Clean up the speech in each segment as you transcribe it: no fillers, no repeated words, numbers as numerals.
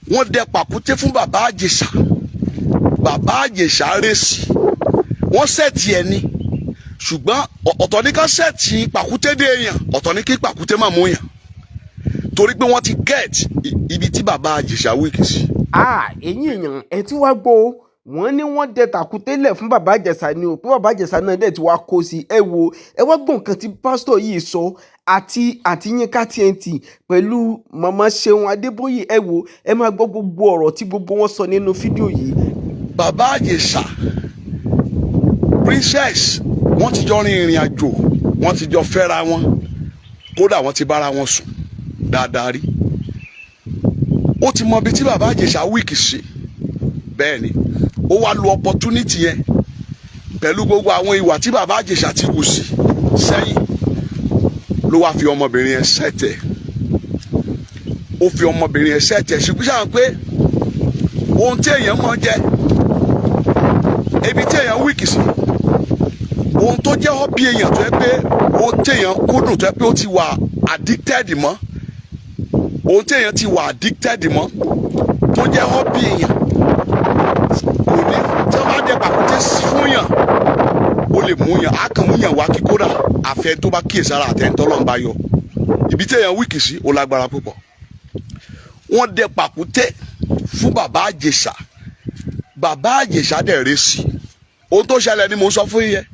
wọ́n dẹ pàkúté fún Babaijesa. Babaijesa rèsì wọ́n sẹ́ẹ̀tì ẹ̀ ni ṣùgbọ́n ọ̀tọ̀ ní ká sẹ́ẹ̀tì pàkúté dé èèyàn, ọ̀tọ̀ ní kí pàkúté má mú yàn, torí pé wọ́n ti get ibi tí Babaijesa wíìkì sí. Ẹ̀yin èèyàn ẹ ti wá gbọ́ wọ́n ní wọ́n dẹ tàkúté lẹ̀ fún Babaijesa ni o pé Babaijesa náà dẹ̀ ti wá kó sí ẹ wo ẹ wá gbọ́ nǹkan tí pásítọ̀ yìí sọ àti Yinka TNT pẹ̀lú màmá Seun Adeboye ẹ wo ẹ máa gbọ́ gbogbo ọ̀rọ̀ tí gbogbo wọn sọ nínú fídíò yìí. Babaijesa princess wọ́n ti jọ rin ìrìn àjò, wọ́n ti jọ fẹ́ra wọn, kódà wọ́n ti bára wọn sùn dáadáa rí. Ó ti mọ ibi tí Babaijesa wíìkì sí, bẹ́ẹ̀ ni ó wá lo opportunity yẹn pẹ̀lú gbogbo àwọn ìwà tí Babaijesa ti wù sí sẹ́yìn, ló wá fi ọmọbìnrin yẹn sẹ́tẹ̀. Ó fi ọmọbìnrin yẹn sẹ́tẹ̀ ṣùgbọ́n sáà pé ohun tí èèyàn mọ̀ jẹ́ ibi tí èèyàn wíìkì sí, ohun tó jẹ́ hobby èèyàn tó yẹ pé ohun tí èèyàn kúndùn tó yẹ pé ó ti wà addicted mọ́, ohun tí èèyàn ti wà addicted mọ́ tó jẹ́ hobby èèyàn kò ní tí wọ́n bá dẹ pàkúté fún yàn ó lè mú yàn á kàn mú yàn wá kí kódà àfẹ́ tó bá kíyèsára àtẹ̀ntọ́ lọ́n bá yọ. Ibi tí èèyàn wíìkì sí ó lágbára púpọ̀. Wọ́n dẹ pàkúté fún Babaijesa. Babaijesa dẹ̀ rèsì. Ohun tó ṣẹlẹ̀ ni mo sọ fún yẹn.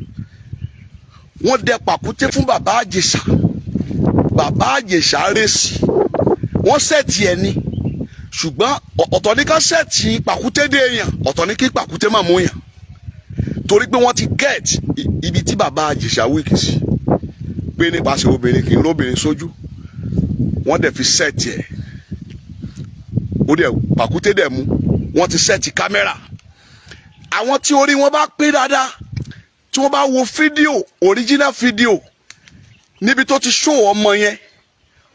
Wọ́n dẹ pàkúté fún Babaijesa. Babaijesa rèsì wọ́n sẹ́ẹ̀tì ẹ̀ ni ṣùgbọ́n ọ̀tọ̀ ní ká sẹ́ẹ̀tì pàkúté dé èèyàn, ọ̀tọ̀ ní kí pàkúté má mú yàn, torí pé wọ́n ti get ibi tí Babaijesa wíìkì sí pé nípasẹ̀ obìnrin kì í lóbìnrin sójú. Wọ́n dẹ̀ fi sẹ́ẹ̀tì ẹ̀, ó dẹ̀ pàkúté dẹ̀ mú. Wọ́n ti sẹ́ẹ̀tì kámẹ́rà. Àwọn tí orí wọn bá pé dáadáa tí wọ́n bá wo fídíò original fídíò níbi tó ti show ọmọ yẹn,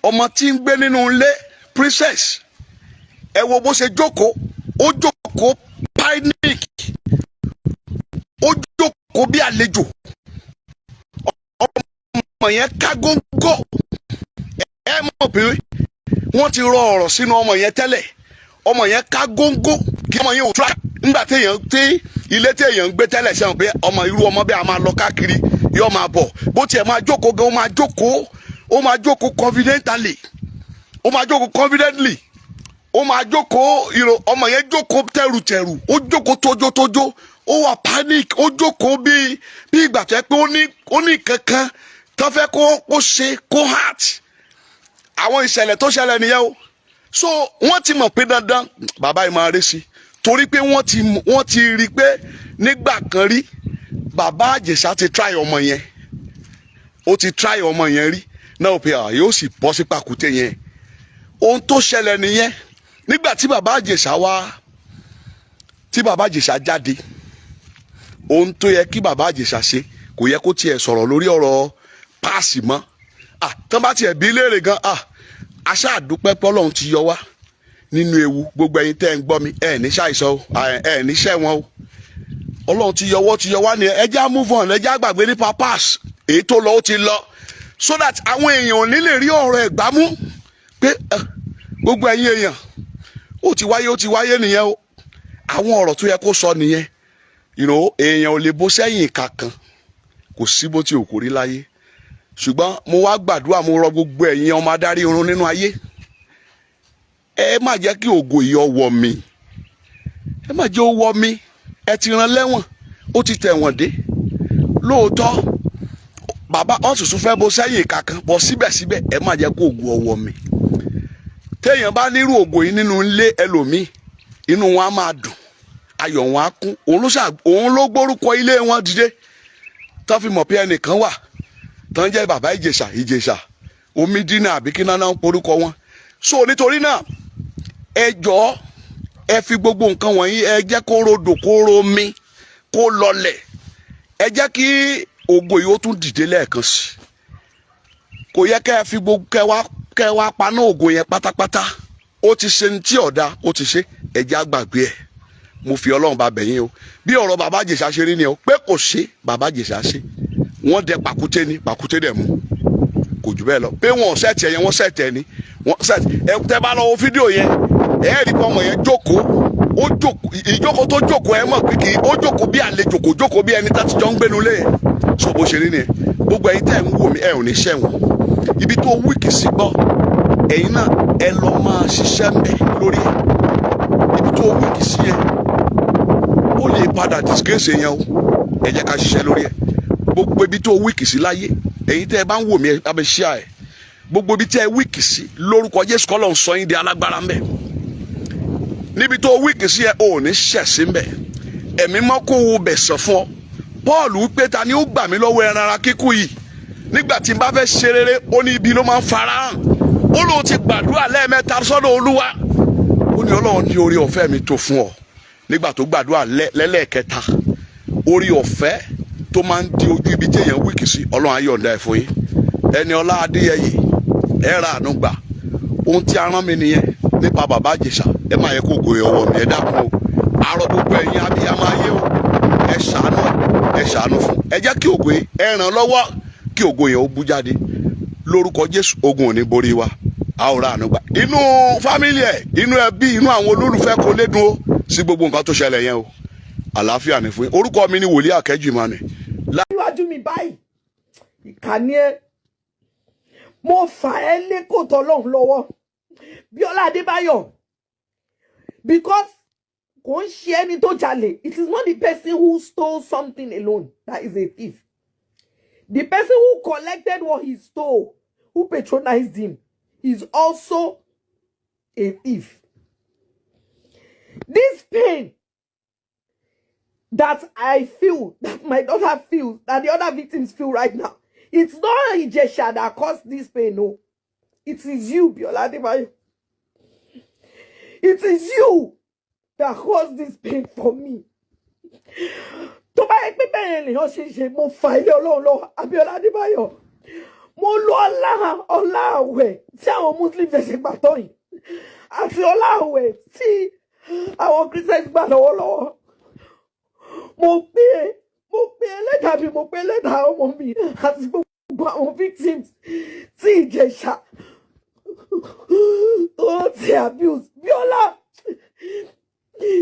ọmọ tí ń gbé nínú ilé princess, ẹ wo bó ṣe jókòó, ó jókòó panic, ó jókòó bí àlejò, ọmọ yẹn ká góńgó. Ẹ mọ̀ pé wọ́n ti rọ ọ̀rọ̀ sínú ọmọ yẹn tẹ́lẹ̀, ọmọ yẹn ká góńgó kí ọmọ yẹn ò tura. Nígbà tí ilé tí èèyàn ń gbé tẹ́lẹ̀ sẹ́wọ̀n pé ọmọ irú ọmọ bẹ́ẹ̀ a máa lọ káàkiri yóò máa bọ̀, bó tiẹ̀ máa jókòó gan, ó máa jókòó confidently, ó máa jókòó ọmọ yẹn jókòó tẹrùtẹrù, ó jókòó tójótójó, ó wà panic, ó jókòó bí ìgbà tó yẹ pé ó ní kankan tó fẹ́ kó ṣe kó heart. Àwọn ìṣẹ̀lẹ̀ tó ṣẹlẹ̀ nìyẹn o. So wọ́n ti mọ̀ pé dandan bàbá yìí máa rí sí, torí pé wọ́n ti rí pé nígbà kan rí Babaijesa ti try ọmọ yẹn, ó ti try ọmọ yẹn rí náà pé yóò sì bọ́ sí pàkúté yẹn. Ohun tó ṣẹlẹ̀ nìyẹn. Nígbà tí Babaijesa jáde, ohun tó yẹ kí Babaijesa ṣe kò yẹ kó tiẹ̀ sọ̀rọ̀ lórí ọ̀rọ̀ páàsì mọ́. Tán bá tiẹ̀ bí léèrè gan, aṣá àdúpẹ́ pé Ọlọ́run ti yọ wá nínú ewu. Gbogbo ẹ̀yin tẹ́ ń gbọ́ mi ẹ̀ ní ṣàìsàn o, ẹ̀ ní ṣẹ̀wọ̀n o. Ọlọ́run ti yọ wá ní ẹ jẹ́ á move on, ẹ jẹ́ á gbàgbé nípa pass. Èyí tó lọ ó ti lọ, so that àwọn èèyàn ò ní lè rí ọ̀rọ̀ ẹ̀ gbámú pé gbogbo ẹ̀yin èèyàn ó ti wáyé nìyẹn o. Àwọn ọ̀rọ̀ tó yẹ kó sọ nìyẹn. Èèyàn ò lè bó sẹ́yìn ìka kan, kò sí bó ti òkú rí láyé. Ṣùgbọ́n mo wá gbàdúrà, mo rọ gbogbo ẹ̀yin ọmọ adarí oorun nínú ayé, ẹ má jẹ́ kí ògo yìí ó wọ̀ mí, ẹ má jẹ́ ó wọ̀ mí. Ẹ ti rán lẹ́wọ̀n, ó ti tẹ̀wọ̀n dé lóòótọ́, bàbá ọ̀sùnsùn fẹ́ bó sẹ́yìn ìka kan, bọ́ síbẹ̀síbẹ̀ ẹ má jẹ́ kó ògo ó wọ̀ mí. Téèyàn bá nírú ògo yìí nínú ilé ẹlòmíì, inú wọn á máa dùn, ayọ̀ wọn á kún. Òun ló gbórúkọ ilé wọn dìde tán fi mọ̀ pé ẹnìkan wà tán jẹ́ Babaijesa Omidina àbí kí náà ń porúkọ wọn. So nítorí náà ẹ jọ̀ọ́ ẹ fi gbogbo nǹkan wọ̀nyí ẹ jẹ́ kó rodò kó romi kó lọlẹ̀, ẹ jẹ́ kí ògo yìí ó tún dìde lẹ́ẹ̀kan sí. Kò yẹ kẹ́ ẹ fi gbogbo kẹ́ wá paná ògo yẹn pátápátá. Ó ti ṣe ní tí ọ̀dà, ó ti ṣe, ẹ jẹ́ á gbàgbé ẹ̀. Mo fi Ọlọ́run bá bẹ̀yìn o. Bí ọ̀rọ̀ Babaijesa ṣe rí ni o, pé kò ṣe Babaijesa ṣe. Wọ́n dẹ pàkúté ni, pàkúté dẹ̀ mú, kò jù bẹ́ẹ̀ lọ. Pé wọn ò sẹ́ẹ̀tì ẹ̀yẹn, wọ́n sẹ́ẹ̀tì ẹ̀ ni, wọ́n sẹ́ẹ̀tì ẹ̀. Tẹ́ bá lọ wo fídíò yẹn, ẹ rí pé ọmọ yẹn jókòó ó jókòó ìjókòó tó jókòó ẹ mọ̀ pé kì í ó jókòó bí àlejò kò jókòó bí ẹni tá ti jọ ń gbénu lé so bó ṣe rí nìyẹn gbogbo ẹ̀yin tẹ́ ń wò mí ẹ ò ní ṣẹ̀wọ̀n ibi tó wíìkì sí gbọ́ ẹ̀yin náà ẹ lọ máa ṣiṣẹ́ mẹ́ lórí ẹ̀ ibi tó wíìkì sí yẹn ó lè padà disgrace yẹn o ẹ jẹ́ ká ṣiṣẹ́ lórí ẹ̀ gbogbo ibi tó wíìkì sí láyé ẹ̀yin tẹ́ ẹ bá ń wò mí ẹ bá mi ṣíà ẹ̀ gbogbo ibi tí ẹ wíìkì sí lórúkọ Jésù kọ́ ló ń sọ yín di alágbára ń bẹ̀ níbi tó wíìkì sí ẹ ò ní ṣẹ̀ sí ń bẹ̀ ẹ̀mí mọ́ kó wo bẹ̀ sọ fún ọ Paul wípé ta ni ó gbà mí lọ́wọ́ ẹran ara kíkú yìí nígbà tí n bá fẹ́ ṣe rere ó ní ibi ló máa ń farahàn ó lóun ti gbàdúrà lẹ́ẹ̀mẹ́ta sọ́dọ̀ Olúwa ó ní Ọlọ́run ní orí ọ̀fẹ́ mi tó fún ọ nígbà tó gbàdúrà lẹ́lẹ́ẹ̀kẹta orí ọ̀fẹ́ tó máa ń di ojú ibi tí èèyàn wíìkì sí Ọlọ́run á yọ̀ǹda ẹ̀ fún yín ẹni ọlá Adéyẹyè ẹ ra àánú gbà ohun tí a rán mi nìyẹn nípa Babaijesa ẹ máa yẹ kó gòyè ọwọ́ mi ẹ dákun o àárọ̀ gbogbo ẹ̀yin abiyamọ ayé o ẹ ṣàánú fún ẹ jẹ́ kí ògo yìí ẹ ràn lọ́wọ́ kí ògo yẹn ó bú jáde lórúkọ Jésù ogun ò ní borí wa a ó ra àánú gbà inú fámìlì ẹ inú ẹbí inú àwọn olólùfẹ́ kò lè dùn ó sí gbogbo nǹkan tó ṣẹlẹ̀ yẹn o àlàáfíà ní fún yín orúkọ mi ni wòlíì Akeju Emmanuel. níwájú mi báyìí ìkànnì ẹ mo fà ẹ́ lé kòtò Ọlọ́run lọ́wọ́ Bíọ́lá Adébáyọ̀ because kò ń ṣe ẹni tó jalè. It is not the person who stole something alone that is a thief. The person who collected what he stole, who patronized him, is also a thief. This pain that I feel, that my daughter feels, that the other victims feel right now, it's not Ijesha that caused this pain, no. It is you, Bíọ́lá Adébáyọ̀. It is you that caused this pain for me. Tó bá yẹ pé bẹ́ẹ̀ lèèyàn ṣe mo fa ilé Ọlọ́run lọ Bíọ́lá Adébáyọ̀. Mo lo ọlá àwẹ̀ tí àwọn Muslim ṣe gbà tọ́ yìí àti ọlá àwẹ̀ tí àwọn Christians gbà lọ́wọ́lọ́wọ́. Mo pe ẹlẹ́dàá mi, mo pe ẹlẹ́dàá ọmọ mi àti gbogbo àwọn victims tí Ìjẹ̀ṣà tó ti abuse Bíọ́lá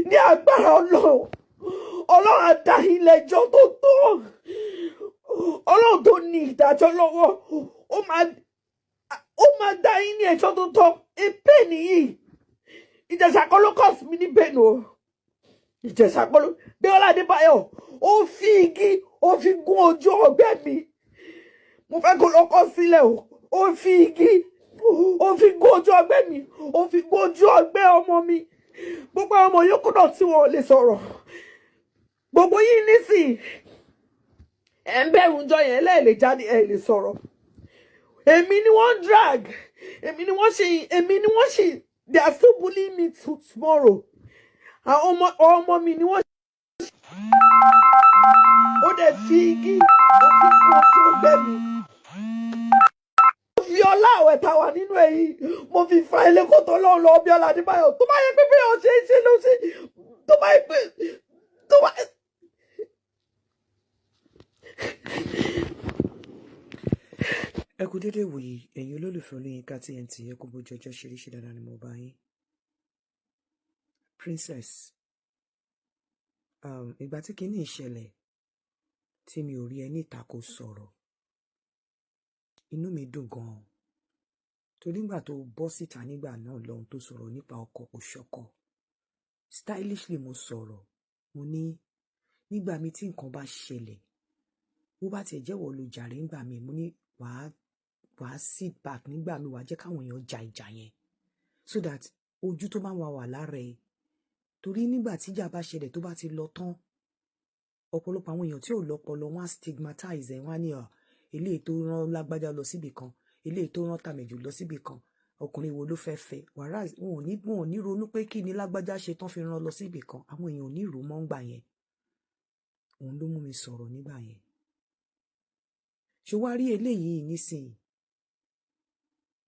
ní agbára Ọlọ́run á dá yín lẹ́jọ́ tó tó. Ọlọ́run tó ní ìdájọ́ lọ́wọ́ ó máa dá yín ní ẹjọ́ tó tọ́. Èpè nìyí Ìjẹ̀ṣà kọ́ ló cause mi ní pain o. Ìjẹ̀ṣà kọ́ ló Bíọ́lá Adébáyọ̀ ó fi igi ó fi gún ojú ọgbẹ́ mi. Mo fẹ́ kó lọ́kọ́ sílẹ̀ o. Ó fi igi ó fi gún ojú ọgbẹ́ mi, ó fi gún ojú ọgbẹ́ ọmọ mi. Gbogbo ọmọ yòókù náà tí wọn ò lè sọ̀rọ̀. Gbogbo yín nísìn ẹ̀ ń bẹ̀rù ńjọ́ yẹn lẹ́ẹ̀lẹ̀ jáde ẹ̀ lè sọ̀rọ̀. Èmi ni wọ́n drag, èmi ni wọ́n ṣe, they are still bullying me to tomorrow. Àwọn ọmọ mi ni wọ́n ṣe. Ó dẹ̀ fi igi ó fi gún ojú ọgbẹ́ mi. Mo fi ọlá àwẹ̀ tá wà nínú èyí mo fi fa ilé kòtò Ọlọ́run lọ Bíọ́lá Adébáyọ̀. Tó bá yẹ pé bẹ́ẹ̀ ọ̀ṣẹ́ ṣe ló ṣe tó bá yẹ pé tó bá. Ẹ kú dédé wòyí ẹ̀yin olólùfẹ́ Yinka TNT ẹ kú bójú ọjọ́ ṣeréṣe dáadáa ni mo bá yín. Princess ìgbà tí kinní ìṣẹ̀lẹ̀ tí mi ò rí ẹ níta kó sọ̀rọ̀ inú mi dùn gan-an torí nígbà tó bọ́ síta nígbà náà lọ́hùn tó sọ̀rọ̀ nípa ọkọ kò ṣọkọ stylishly mo sọ̀rọ̀ mo ní nígbà mi tí nǹkan bá ṣẹlẹ̀ bó bá tiẹ̀ jẹ́wọ́ lo jàre nígbà mi mo ní wàá sit back nígbà mi wàá jẹ́ káwọn èèyàn ja ìjà yẹn so that ojú tó máa wà lára ẹ torí nígbà tíjà bá ṣẹlẹ̀ tó bá ti lọ tán ọ̀pọ̀lọpọ̀ àwọn èèyàn tí ò lọ́pọlọ wọ́n á stigmatize ẹ̀ wọ́n á ní eléyìí tó rán lágbájá lọ síbì kan eléyìí tó rán tàmẹ̀jù lọ síbì kan ọkùnrin wo ló fẹ́ fẹ́ wàrà wọn ò ní ronú pé kí ni lágbájá ṣe tán fi rán lọ síbì kan àwọn èèyàn ò ní rò mọ́ ńgbà yẹn òun ló mú mi sọ̀rọ̀ nígbà yẹn ṣé wàá rí eléyìí nísìnyí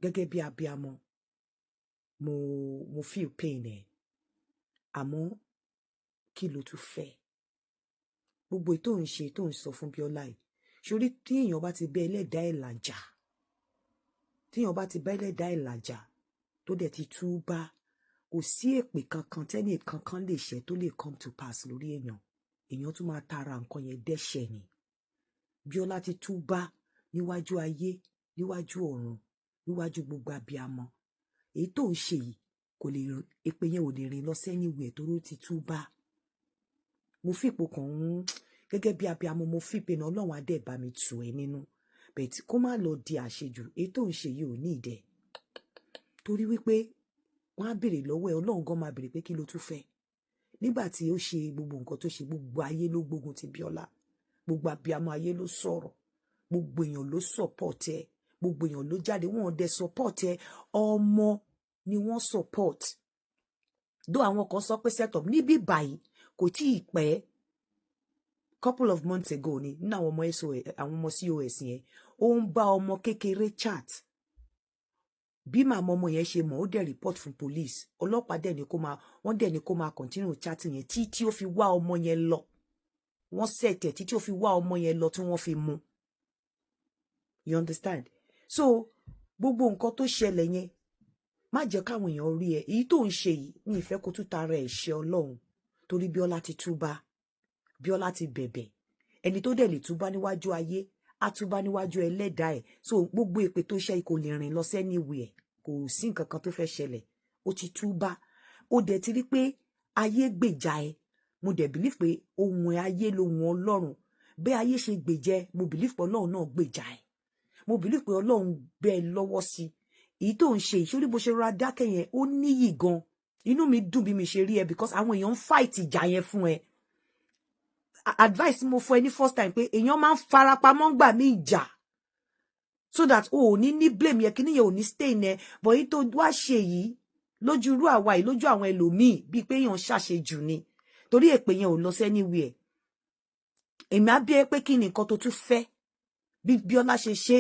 gẹ́gẹ́ bí abiyamọ mo feel pain ẹ̀ àmọ́ kí ló tún fẹ́ gbogbo ètò ń ṣe tó ń sọ fún Bíọ́lá yìí ṣorí tí èèyàn bá ti bẹ ẹlẹ́dàá ẹ̀ làjà tí èèyàn bá ti bẹ ẹlẹ́dàá ẹ̀ làjà tó dẹ̀ ti túbá kò sí èpè kankan tẹ́nì kankan lè ṣe tó lè come to pass lórí èèyàn tún máa tara nǹkan yẹn dẹ́ṣẹ̀ ni. Bíọ́lá ti túbá níwájú ayé, níwájú ọ̀run, níwájú gbogbo abiyamọ. Èyí tó ń ṣe yìí kò lè èpè yẹn ò lè rìn lọ sẹ́niwẹ̀ torí ó ti túbá. Mo fìpò kàn ń gẹ́gẹ́ bí abiyamọ, mo fìpè náà Ọlọ́run á dẹ̀ bá mi tù ẹ́ nínú. Bẹ̀t kó má lọ di àṣejù. Èyí tó ń ṣe yìí ò ní ìdẹ. Torí wípé wọ́n á béèrè lọ́wọ́ ẹ, Ọlọ́run gan máa béèrè pé kí ló tún fẹ́. Nígbà tí ó ṣe gbogbo nǹkan tó ṣe, gbogbo ayé ló gbógun ti Bíọ́lá. Gbogbo abiyamọ ayé ló sọ̀rọ̀. Gbogbo èèyàn ló support ẹ. Gbogbo èèyàn ló jáde. Wọ́n ò dẹ̀ support ẹ. Ọmọ ni wọ́n support. Dó àwọn kan sọ pé set up níbí báyìí kò tí ì pẹ́. Couple of months ago ni nínú àwọn ọmọ SOS, àwọn ọmọ COS yẹn, ó ń bá ọmọ kékeré chat. Bí màmá ọmọ yẹn ṣe mọ̀, ó dẹ̀ report fún police. Ọlọ́pàá dẹ̀ ní kó máa, wọ́n dẹ̀ ní kó máa continue chatting yẹn títí ó fi wá ọmọ yẹn lọ. Wọ́n set ẹ̀ títí ó fi wá ọmọ yẹn lọ tí wọ́n fi mú. You understand? So gbogbo nǹkan tó ṣẹlẹ̀ yẹn má jẹ́ káwọn èèyàn rí ẹ. Èyí tó ń ṣe yìí ní ìfẹ́ kó tún tara ẹ̀ ṣe Ọlọ́run. Torí Bíọ́lá ti túbá. Bíọ́lá ti bẹ̀bẹ̀. Ẹni tó dẹ̀ lè túbá níwájú ayé á túbá níwájú ẹlẹ́dàá ẹ̀. So gbogbo èpè tó ṣe kò lè rìn lọ sẹ́niwẹ̀. Kò sí nǹkan kan tó fẹ́ ṣẹlẹ̀. Ó ti túbá. Ó dẹ̀ ti rí pé ayé gbèjà ẹ. Mo dẹ̀ believe pé ohun ayé lohun Ọlọ́run. Bẹ́ ayé ṣe gbèjẹ, mo believe pé Ọlọ́run náà gbèjà ẹ. Mo believe pé Ọlọ́run bẹ́ ẹ lọ́wọ́ sí. Èyí tó ń ṣe ìṣòrí bó ṣe ra dákẹ́ yẹn ó níyì gan. Inú mi dùn bí mi ṣe rí ẹ because àwọn èèyàn ń fight ìjà yẹn fún ẹ. Advice mo fún ẹ ní first time pé èèyàn máa ń farapamọ́ gbà mí ìjà so that o ò ní blame yẹn kí níyẹn ò ní stay ní ẹ. But èyí tó wá ṣe yìí lójú irú àwa yìí, lójú àwọn ẹlòmíì bíi pé èèyàn ṣàṣejù ni. Torí èpè yẹn ò lọ anywhere. Èmi á bí ẹ pé kí ni nǹkan tó tún fẹ́ bí Bíọ́lá ṣe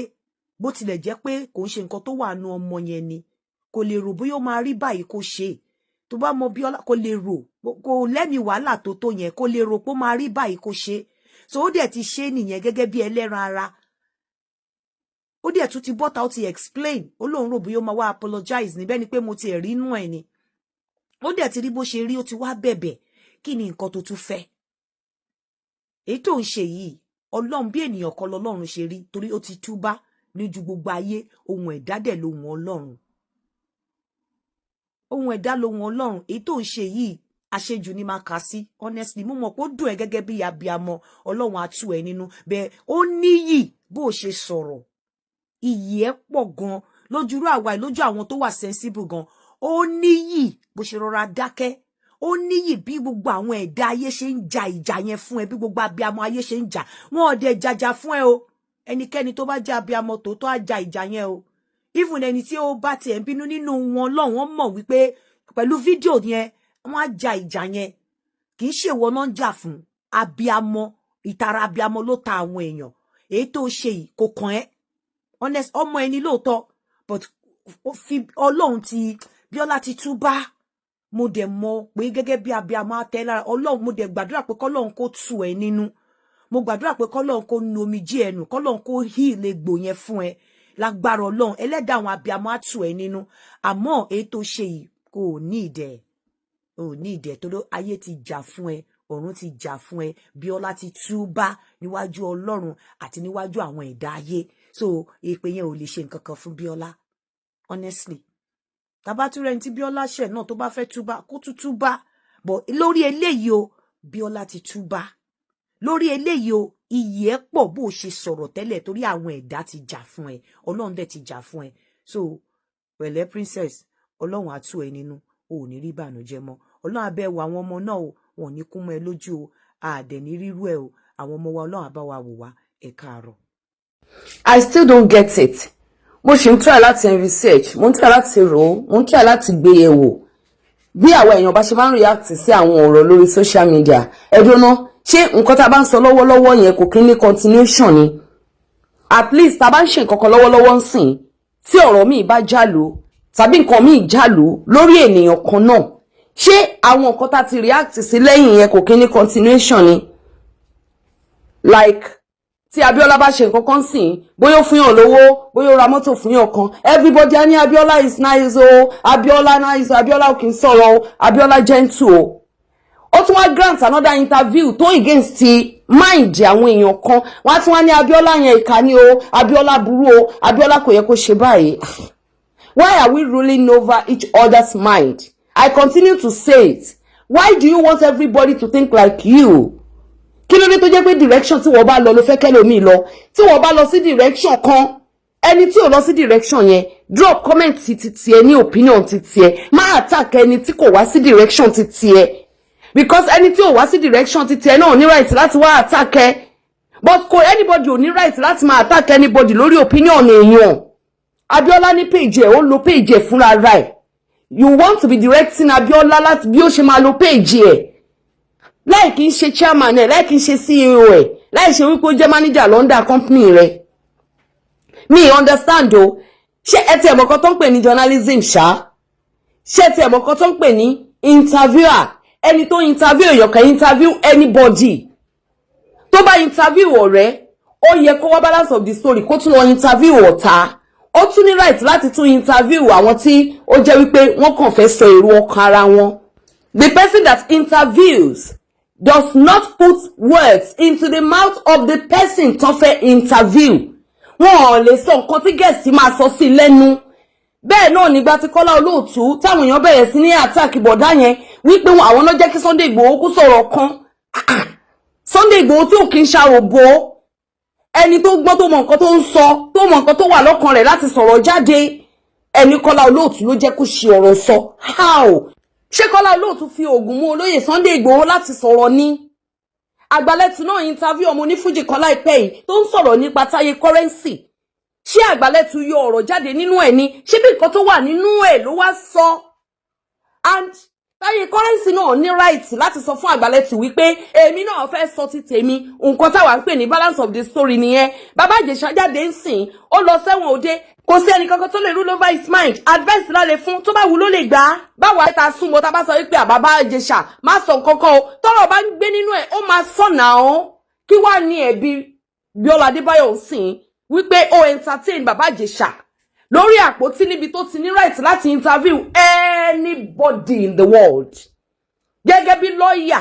bó tilẹ̀ jẹ́ pé kò ń ṣe nǹkan tó wà nù ọmọ yẹn ni. Kò lè rò bóyá ó máa rí báyìí kó ṣe. Tó bá mọ Bíọ́lá kò lè rò, kò lẹ́mi wàhálà tó yẹn, kò lè rò pé ó máa rí báyìí kó ṣe. So ó dẹ̀ ti ṣe nìyẹn gẹ́gẹ́ bí ẹlẹ́ran ara. Ó dẹ̀ tún ti bọ́ta ó ti explain. Ó lóun rò bóyá ó máa wá apologize níbẹ̀ ni pé mo ti rí inú ẹ̀ ni. Ó dẹ̀ ti rí bó ṣe rí, ó ti wá bẹ̀bẹ̀. Kí ni nǹkan tó tún fẹ́? Èyí tó ń ṣe yìí, Ọlọ́run bí ènìyàn kan lọ́lọ́run ṣe rí torí ó ti túbá ní ju gbogbo ayé. Ohun ẹ̀dá dẹ̀ lohun Ọlọ́run. Ohun ẹ̀dá lohun Ọlọ́run. Èyí tó ń ṣe yìí àṣejù ni máa kà sí. Honestly, mo mọ̀ pé ó dùn ẹ́ gẹ́gẹ́ bí abiyamọ. Ọlọ́run á tú ẹ nínú. Bẹ́ẹ̀ ó níyì bó ṣe sọ̀rọ̀. Iyì ẹ̀ pọ̀ gan lójú irú àwa, lójú àwọn tó wà sensible gan. Ó níyì bó ṣe rọra dákẹ́. Ó níyì bí gbogbo àwọn ẹ̀dá ayé ṣe ń ja ìjà yẹn fún ẹ, bí gbogbo abiyamọ ayé ṣe ń jà. Wọn ò dẹ̀ jàjà fún ẹ o. Ẹnikẹ́ni tó bá jẹ́ abiyamọ tòótọ́ á ja ìjà yẹn o. Even ẹni tí ó bá tiẹ̀ ń bínú nínú wọn Ọlọ́run, wọ́n mọ̀ wípé pẹ̀lú fídíò yẹn wọ́n á ja ìjà yẹn. Kì í ṣe ìwọ náà ń jà fún. Abiyamọ, ìtara abiyamọ ló ta àwọn èèyàn. Èyí tó ṣe yìí kò kàn ẹ́. Honest, ọmọ ẹni lóòótọ́, but Ọlọ́run ti Bíọ́lá ti túbá. Mo dẹ̀ mọ̀ pé gẹ́gẹ́ bí abiyamọ àtẹ́lára Ọlọ́run, mo dẹ̀ gbàdúrà pé kọ́lọ́run kó tù ẹ́ nínú. Mo gbàdúrà pé kọ́lọ́run kó nu omijé ẹnu, kọ́lọ́run kó heal egbò yẹn fún ẹ. Lágbára Ọlọ́run, ẹlẹ́dàá àwọn abiyamọ á tù ẹ́ nínú. Àmọ́ èyí tó ṣe yìí kò ní ìdẹ̀. Ò ní ìdẹ̀ torí ayé ti jà fún ẹ, ọ̀run ti jà fún ẹ. Bíọ́lá ti túbá níwájú Ọlọ́run àti níwájú àwọn ẹ̀dá ayé. So èpè yẹn ò lè ṣe nǹkan kan fún Bíọ́lá. Honestly. Tàbá tún rẹni tí Bíọ́lá ṣẹ̀ náà tó bá fẹ́ túbá kó tún túbá. But lórí eléyìí o, Bíọ́lá ti túbá. Lórí eléyìí o, iyì ẹ̀ pọ̀ bó ṣe sọ̀rọ̀ tẹ́lẹ̀ torí àwọn ẹ̀dá ti jà fún ẹ. Ọlọ́run dẹ̀ ti jà fún ẹ. So pẹ̀lẹ́ princess, Ọlọ́run á tú ẹ nínú. O ò ní rí ìbànújẹ́ mọ́. Ọlọ́run á bẹ̀ wò àwọn ọmọ náà o. Wọn ò ní kú mọ́ ẹ lójú o. A dẹ̀ ní rírú ẹ o. Àwọn ọmọ wa Ọlọ́run á bá wa wò wá. Ẹ káàárọ̀. I still don't get it. Mo ṣì ń try láti research, mo ń try láti rò, mo ń try láti gbé yẹ̀wò. Bí àwọn èèyàn bá ṣe máa ń react sí àwọn ọ̀rọ̀ lórí social media. Ẹ dúró, ṣé nǹkan tá bá ń sọ lọ́wọ́lọ́wọ́ yẹn kò kí ní continuation ni? At least tá bá ń ṣe nǹkan kan lọ́wọ́lọ́wọ́ ńsìn, tí ọ̀rọ̀ míì bá jálù tàbí nǹkan míì jálù lórí ènìyàn kan náà, ṣé àwọn nǹkan tá ti react sí lẹ́yìn yẹn kò kí ní continuation ni? Like tí Abiola bá ṣe nǹkan kan sìn bóyá ó fún yàn lówó bóyá ó ra mọ́tò fún yàn kan everybody á ní Abiola is nice o Abiola nice Abiola ò kì í sọ̀rọ̀ o Abiola gentle o ó tún wá grant another interview tó against ti mind àwọn èèyàn kan wọ́n á tún wá ní Abiola yẹn ìkà ni o Abiola burú o Abiola kò yẹ kó ṣe báyìí. Why are we ruling over each other's mind? I continue to say it. Why do you want everybody to think like you? Kí ló dé tó jẹ́ pé direction tí wọ́n bá lọ ló fẹ́ kẹ́lòmíì lọ tí wọ́n bá lọ sí direction kan ẹni tí ò lọ sí direction yẹn drop comment ti tiẹ̀ ní opinion ti tiẹ̀ má attack ẹni tí kò wá sí direction ti tiẹ̀ because ẹni tí ò wá sí direction ti tiẹ̀ náà ní right láti wá attack ẹ but kò anybody ò ní right láti máa attack anybody lórí opinion èèyàn. Abiola ní page ẹ̀ ó lo page ẹ̀ fúnra rẹ̀ you want to be directing Abiola láti bí ó ṣe máa lo page ẹ̀ láì kí n ṣe chairman ẹ̀ láì kí n ṣe CEO ẹ̀ láì ṣe wípé ó jẹ́ manager London company rẹ̀ mi understand o ṣé ẹ ti ẹ̀mọ̀kan tó ń pè ní journalism ṣá ṣé ẹ ti ẹ̀mọ̀kan tó ń pè ní interviewer ẹni tó interview èèyàn kan interview anybody tó bá interview ọ̀rẹ́ ó yẹ kó wá balance of the story kó tún lọ interview ọ̀tá ó tún ní right láti tún interview àwọn tí ó jẹ́ wípé wọ́n kàn fẹ́ sọ èrò ọkàn ara wọn. The person that interviews does not put words into the mouth of the person tó fẹ́ interview. Wọ́n ò lè sọ nǹkan tí guest máa sọ sí lẹ́nu. Bẹ́ẹ̀ náà nígbà tí Kọ́lá Olóòtú táwọn èèyàn bẹ̀rẹ̀ sí ní attack bọ̀dá yẹn wípé àwọn náà jẹ́ kí Sunday Igboho kú sọ̀rọ̀ kan. Sunday Igboho tí ò kí ń ṣàròbó ẹni tó gbọ́ tó mọ nǹkan tó ń sọ tó mọ nǹkan tó wà lọ́kàn rẹ̀ láti sọ̀rọ̀ jáde ẹni Kọ́lá Olóòtú ló jẹ́ kó ṣe ọ̀rọ̀ sọ. How? Ṣé Kọ́lá Olóòtú fi oògùn mú olóyè Sunday Igboho láti sọ̀rọ̀ ni? Àgbàlẹ̀tù náà interview ọmọ onífújì kan láìpẹ́ yìí tó ń sọ̀rọ̀ nípa Táyé currency. Ṣé Àgbàlẹ̀tù yọ ọ̀rọ̀ jáde nínú ẹ̀ ni? Ṣé bí nǹkan tó wà nínú ẹ̀ ló wá sọ? And Táyé currency náà ní right láti sọ fún Àgbàlẹ̀tù wípé èmi náà fẹ́ sọ ti tèmi nǹkan táwa ń pè ní balance of the story nìyẹn. Babaijesa jáde ń sìn ó lọ sẹ́wọ̀n òde kò sí ẹnì kankan tó lè rule over his mind advice lálẹ́ fún tó bá wù ló lè gbà á. Báwo ta súnmọ́ ta bá sọ wípé Babaijesa má sọ nǹkan kan o tọ́rọ̀ bá ń gbé nínú ẹ̀ ó máa sọ̀nà o kí wàá ní ẹ̀bi Bíọ́lá Adébáyọ̀ sìn wípé ó entertain Babaijesa lórí àpótí níbi tó ti ní right láti interview anybody in the world. Gẹ́gẹ́ bí lọ́ọ̀yà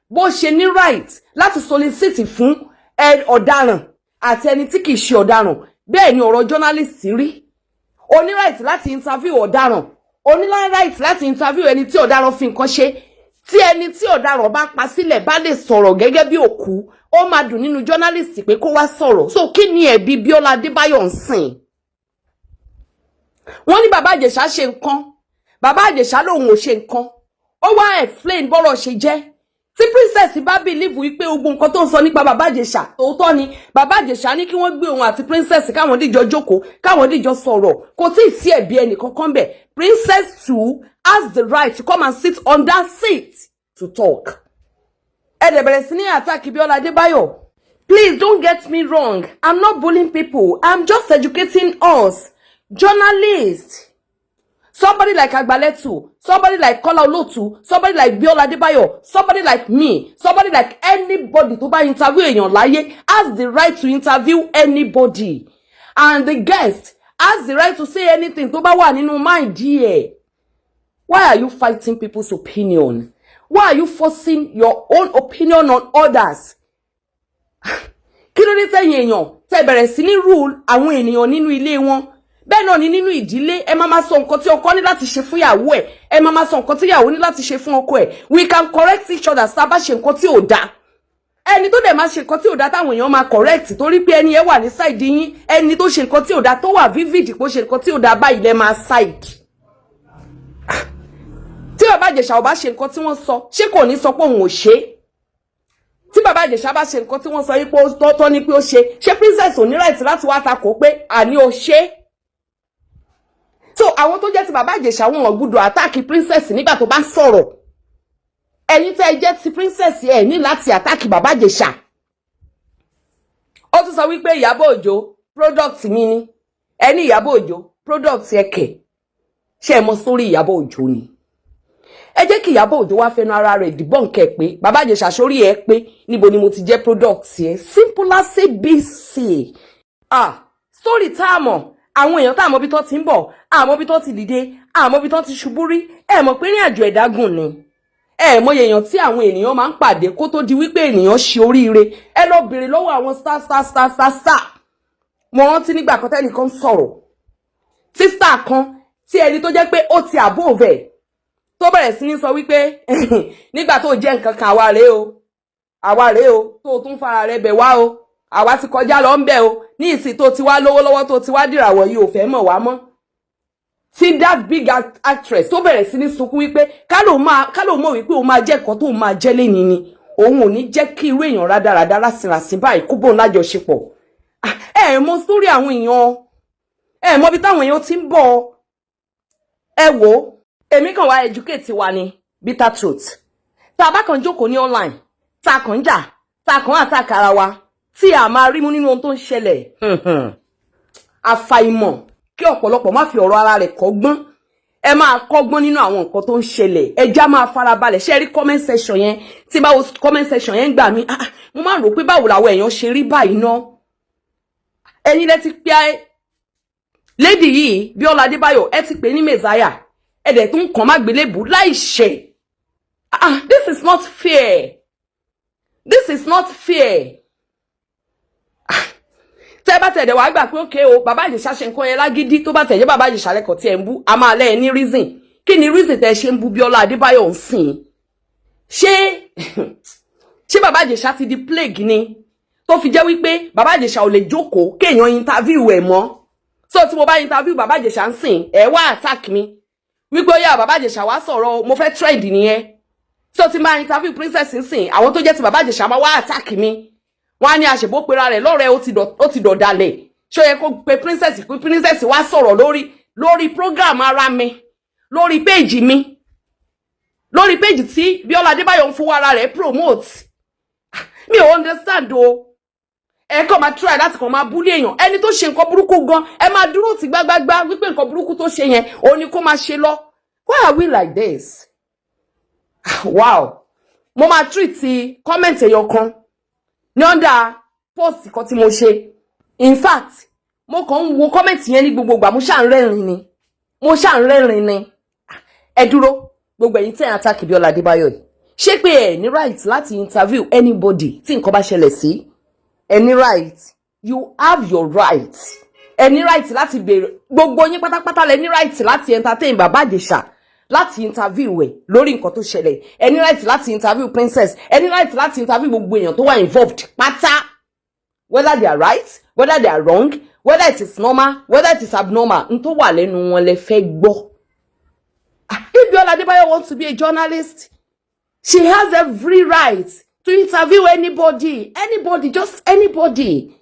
bó ṣe ní right láti solicit fún ọ̀daràn àti ẹni tí kìí ṣe ọ̀daràn bẹ́ẹ̀ ni ọ̀rọ̀ journalist rí. O ní right láti interview ọ̀daràn o ní right láti interview ẹni tí ọ̀daràn fi nǹkan ṣe tí ẹni tí ọ̀daràn bá pa sílẹ̀ bá lè sọ̀rọ̀ gẹ́gẹ́ bí òkú ó máa dùn nínú journalist pé kó wá sọ̀rọ̀. So kí ni ẹ̀bi Bíọ́lá Adébáyọ̀ ń sìn? Wọ́n ní Babaijesa ṣe nǹkan Babaijesa lòun ò ṣe nǹkan ó wá explain bọ́rọ̀ ṣe jẹ́ tí princess bá believe wípé gbogbo nǹkan tó ń sọ nípa Babaijesa tòótọ́ ni Babaijesa ní kí wọ́n gbé òun àti princess káwọn dìjọ jókòó káwọn dìjọ sọ̀rọ̀ kò tí ì sí ẹ̀bi ẹnì kankan bẹ̀. Princess too has the right to come and sit on that seat to talk. Ẹ dẹ̀ bẹ̀rẹ̀ sí ní attack Bíọ́lá Adébáyọ̀. Please don't get me wrong, I'm not bullying people, I'm just educating us. Journalists, somebody like Àgbàlẹ̀tù, somebody like Kọ́lá Olóòtú, somebody like Bíọ́lá Adébáyọ̀, somebody like me, somebody like anybody tó bá interview èèyàn láyé has the right to interview anybody, and the guest has the right to say anything tó bá wà nínú mind ẹ̀. Why are you fighting people's opinion? Why are you forcing your own opinion on others? Kí ló dé tẹ̀yin èèyàn tẹ́ bẹ̀rẹ̀ sí ní rule àwọn ènìyàn nínú ilé wọn? Bẹ́ẹ̀ náà ni nínú ìdílé ẹ máa sọ nǹkan tí ọkọ ní láti ṣe fún ìyàwó ẹ̀ ẹ máa sọ nǹkan tí ìyàwó ní láti ṣe fún ọkọ ẹ̀. We can correct each other tá bá ṣe nǹkan tí ò dáa. Ẹni tó dẹ̀ máa ṣe nǹkan tí ò dáa táwọn èèyàn máa correct torí pé ẹni ẹ wà ní side yín ẹni tó ṣe nǹkan tí ò dáa tó wà vivid pé ó ṣe nǹkan tí ò dáa báyìí lẹ máa side. Tí Babaijesa ò bá ṣe nǹkan tí wọ́n sọ ṣé kò ní sọ pé òun ò ṣe é? Tí Babaijesa bá ṣe nǹkan tí wọ́n sọ yìí pé ó tọ́ ní pé ó ṣe ṣé princess ò ní right láti wá takò pé àní ó ṣe é? So àwọn tó jẹ́ ti Babaijesa wọn ò gbọ́dọ̀ attack princess nígbà tó bá sọ̀rọ̀. Ẹ̀yin tẹ́ jẹ́ ti princess ẹ ní láti attack Babaijesa. Ó tún sọ wípé Ìyábọ̀ Òjó product mi ni. Ẹni Ìyábọ̀ Òjó product ẹ̀kẹ́. Ṣé ẹ mọ̀ story Ìyábọ̀ Òjó ni? ẹ jẹ́ kí Ìyábọ̀ Òjó wá fẹnu ara rẹ̀ dìbọn kẹ̀ pé Babaijesa sórí ẹ pé níbo ni mo ti jẹ́ product yẹn simple as ABC. Story tá a mọ̀ àwọn èèyàn tá a mọ̀ bí tó ti ń bọ̀ àmọ́ bí tó ti dìde àmọ́ bí tó ti ṣubú rí ẹ mọ̀ pé ní àjò ẹ̀dágùn ni ẹ mọ̀ èèyàn tí àwọn ènìyàn máa ń pàdé kó tó di wípé ènìyàn ṣe oríire ẹ lọ bèrè lọ́wọ́ àwọn star. Mo rántí nígbà kan tẹ́nìkan sọ̀rọ̀ tí star kan tí ẹni tó jẹ́ pé ó ti above ẹ̀ tó bẹ̀rẹ̀ sí ní sọ wípé nígbà tó jẹ́ nǹkan kan àwa rèé o tó tún fara rẹ̀ bẹ̀ wá o àwa ti kọjá lọ ń bẹ̀ o ní ìsìn tó ti wá lówó lọ́wọ́ tó ti wá dìràwọ̀ yìí ò fẹ́ mọ̀ wá mọ́. See that big actress tó bẹ̀rẹ̀ sí ní sunkún wípé ká ló mọ̀ wípé òun máa jẹ́ ẹ̀kọ́ tó máa jẹ́ lẹ́ni ni òun ò ní jẹ́ kí irú èèyàn rádaràdá rásìràsìn báyìí kó bóun lájọṣepọ̀. Ẹ mọ̀ sórí àwọn èèyàn ẹ mọ̀ bí táwọn èèyàn ti ń bọ̀ ẹ wò èmi kàn wá educate wa ni bitter truth tá a bá kàn jókòó ní online tá a kàn ń jà tá a kàn attack ara wa tí a máa rí mú nínú ohun tó ń ṣẹlẹ̀ àfàìmọ̀ kí ọ̀pọ̀lọpọ̀ má fi ọ̀rọ̀ ara rẹ̀ kọ́gbọ́n ẹ máa kọ́gbọ́n nínú àwọn nǹkan tó ń ṣẹlẹ̀ ẹja máa farabalẹ̀ ṣe rí comment section yẹn tí báwo comment section yẹn gbà mí mo máa rò pé báwo làwọn èèyàn ṣe rí báyìí ná ẹ̀yin lẹ ti pé lady yìí Bíọ́lá Adébáyọ̀ ẹ ti pè ní messiah ẹ dẹ̀ tún kàn má gbélébùú láì ṣe this is not fair tẹ́ bá tẹ̀dẹ̀ wá gbà pé ókè o Babaijesa ṣe nǹkan yẹn lágídí tó bá tẹ̀jẹ́ Babaijesa lẹ́kọ̀ọ́ tí ẹ̀ ń bú a máa lẹ́ ẹ ní reason kí ni reason tẹ́ ṣe ń bú Bíọ́lá Adébáyọ̀ ń sìn ṣé Babaijesa ti di plague ni tó fi jẹ́ wípé Babaijesa ò lè jókòó kéèyàn interview ẹ̀ mọ́ so tí mo bá interview Babaijesa ń sìn ẹ̀ wá attack mi wípé ó yá Babaijesa wá sọ̀rọ̀ mo fẹ́ trade nìyẹn so tí mo bá interview princess ń sìn àwọn tó jẹ́ ti Babaijesa máa wá attack mi wọ́n á ní àṣebó pera rẹ̀ lọ́rẹ́ ó ti dọ̀dàlẹ̀ ṣó yẹ kó pe princess wá sọ̀rọ̀ lórí program ara mi lórí page mi lórí page tí Bíọ́lá Adébáyọ̀ ń fowó ara rẹ̀ promote mi ò understand o ẹ kàn máa try láti kàn máa bully èèyàn ẹni tó ṣe nǹkan burúkú gan ẹ máa dúró tì gbágbágbá wípé nǹkan burúkú tó ṣe yẹn ó ní kó máa ṣe lọ why are we like this wow mo máa treat comment èèyàn kan ní under post kan tí mo ṣe in fact mo kàn ń wo comment yẹn ní gbogbo ìgbà mo ṣáà ń rẹ́rìn ni ẹ dúró gbogbo ẹ̀yin tí ẹ̀ attack Bíọ́lá Adébáyọ̀ yìí ṣé pé ẹ ní right láti interview anybody tí nǹkan bá ṣẹlẹ̀ sí ẹ ní right you have your right ẹ ní right láti béèrè gbogbo yín pátápátá lẹ ní right láti entertain Babaijesa láti interview ẹ lórí nǹkan tó ṣẹlẹ̀ ẹ ní right láti interview princess ẹ ní right láti interview gbogbo èèyàn tó wà involved pátá whether they are right whether they are wrong whether it is normal whether it is abnormal n tó wà lẹ́nu wọn lẹ fẹ́ gbọ́. If Bíọ́lá Adébáyọ̀ wants to be a journalist she has every right to interview anybody just anybody.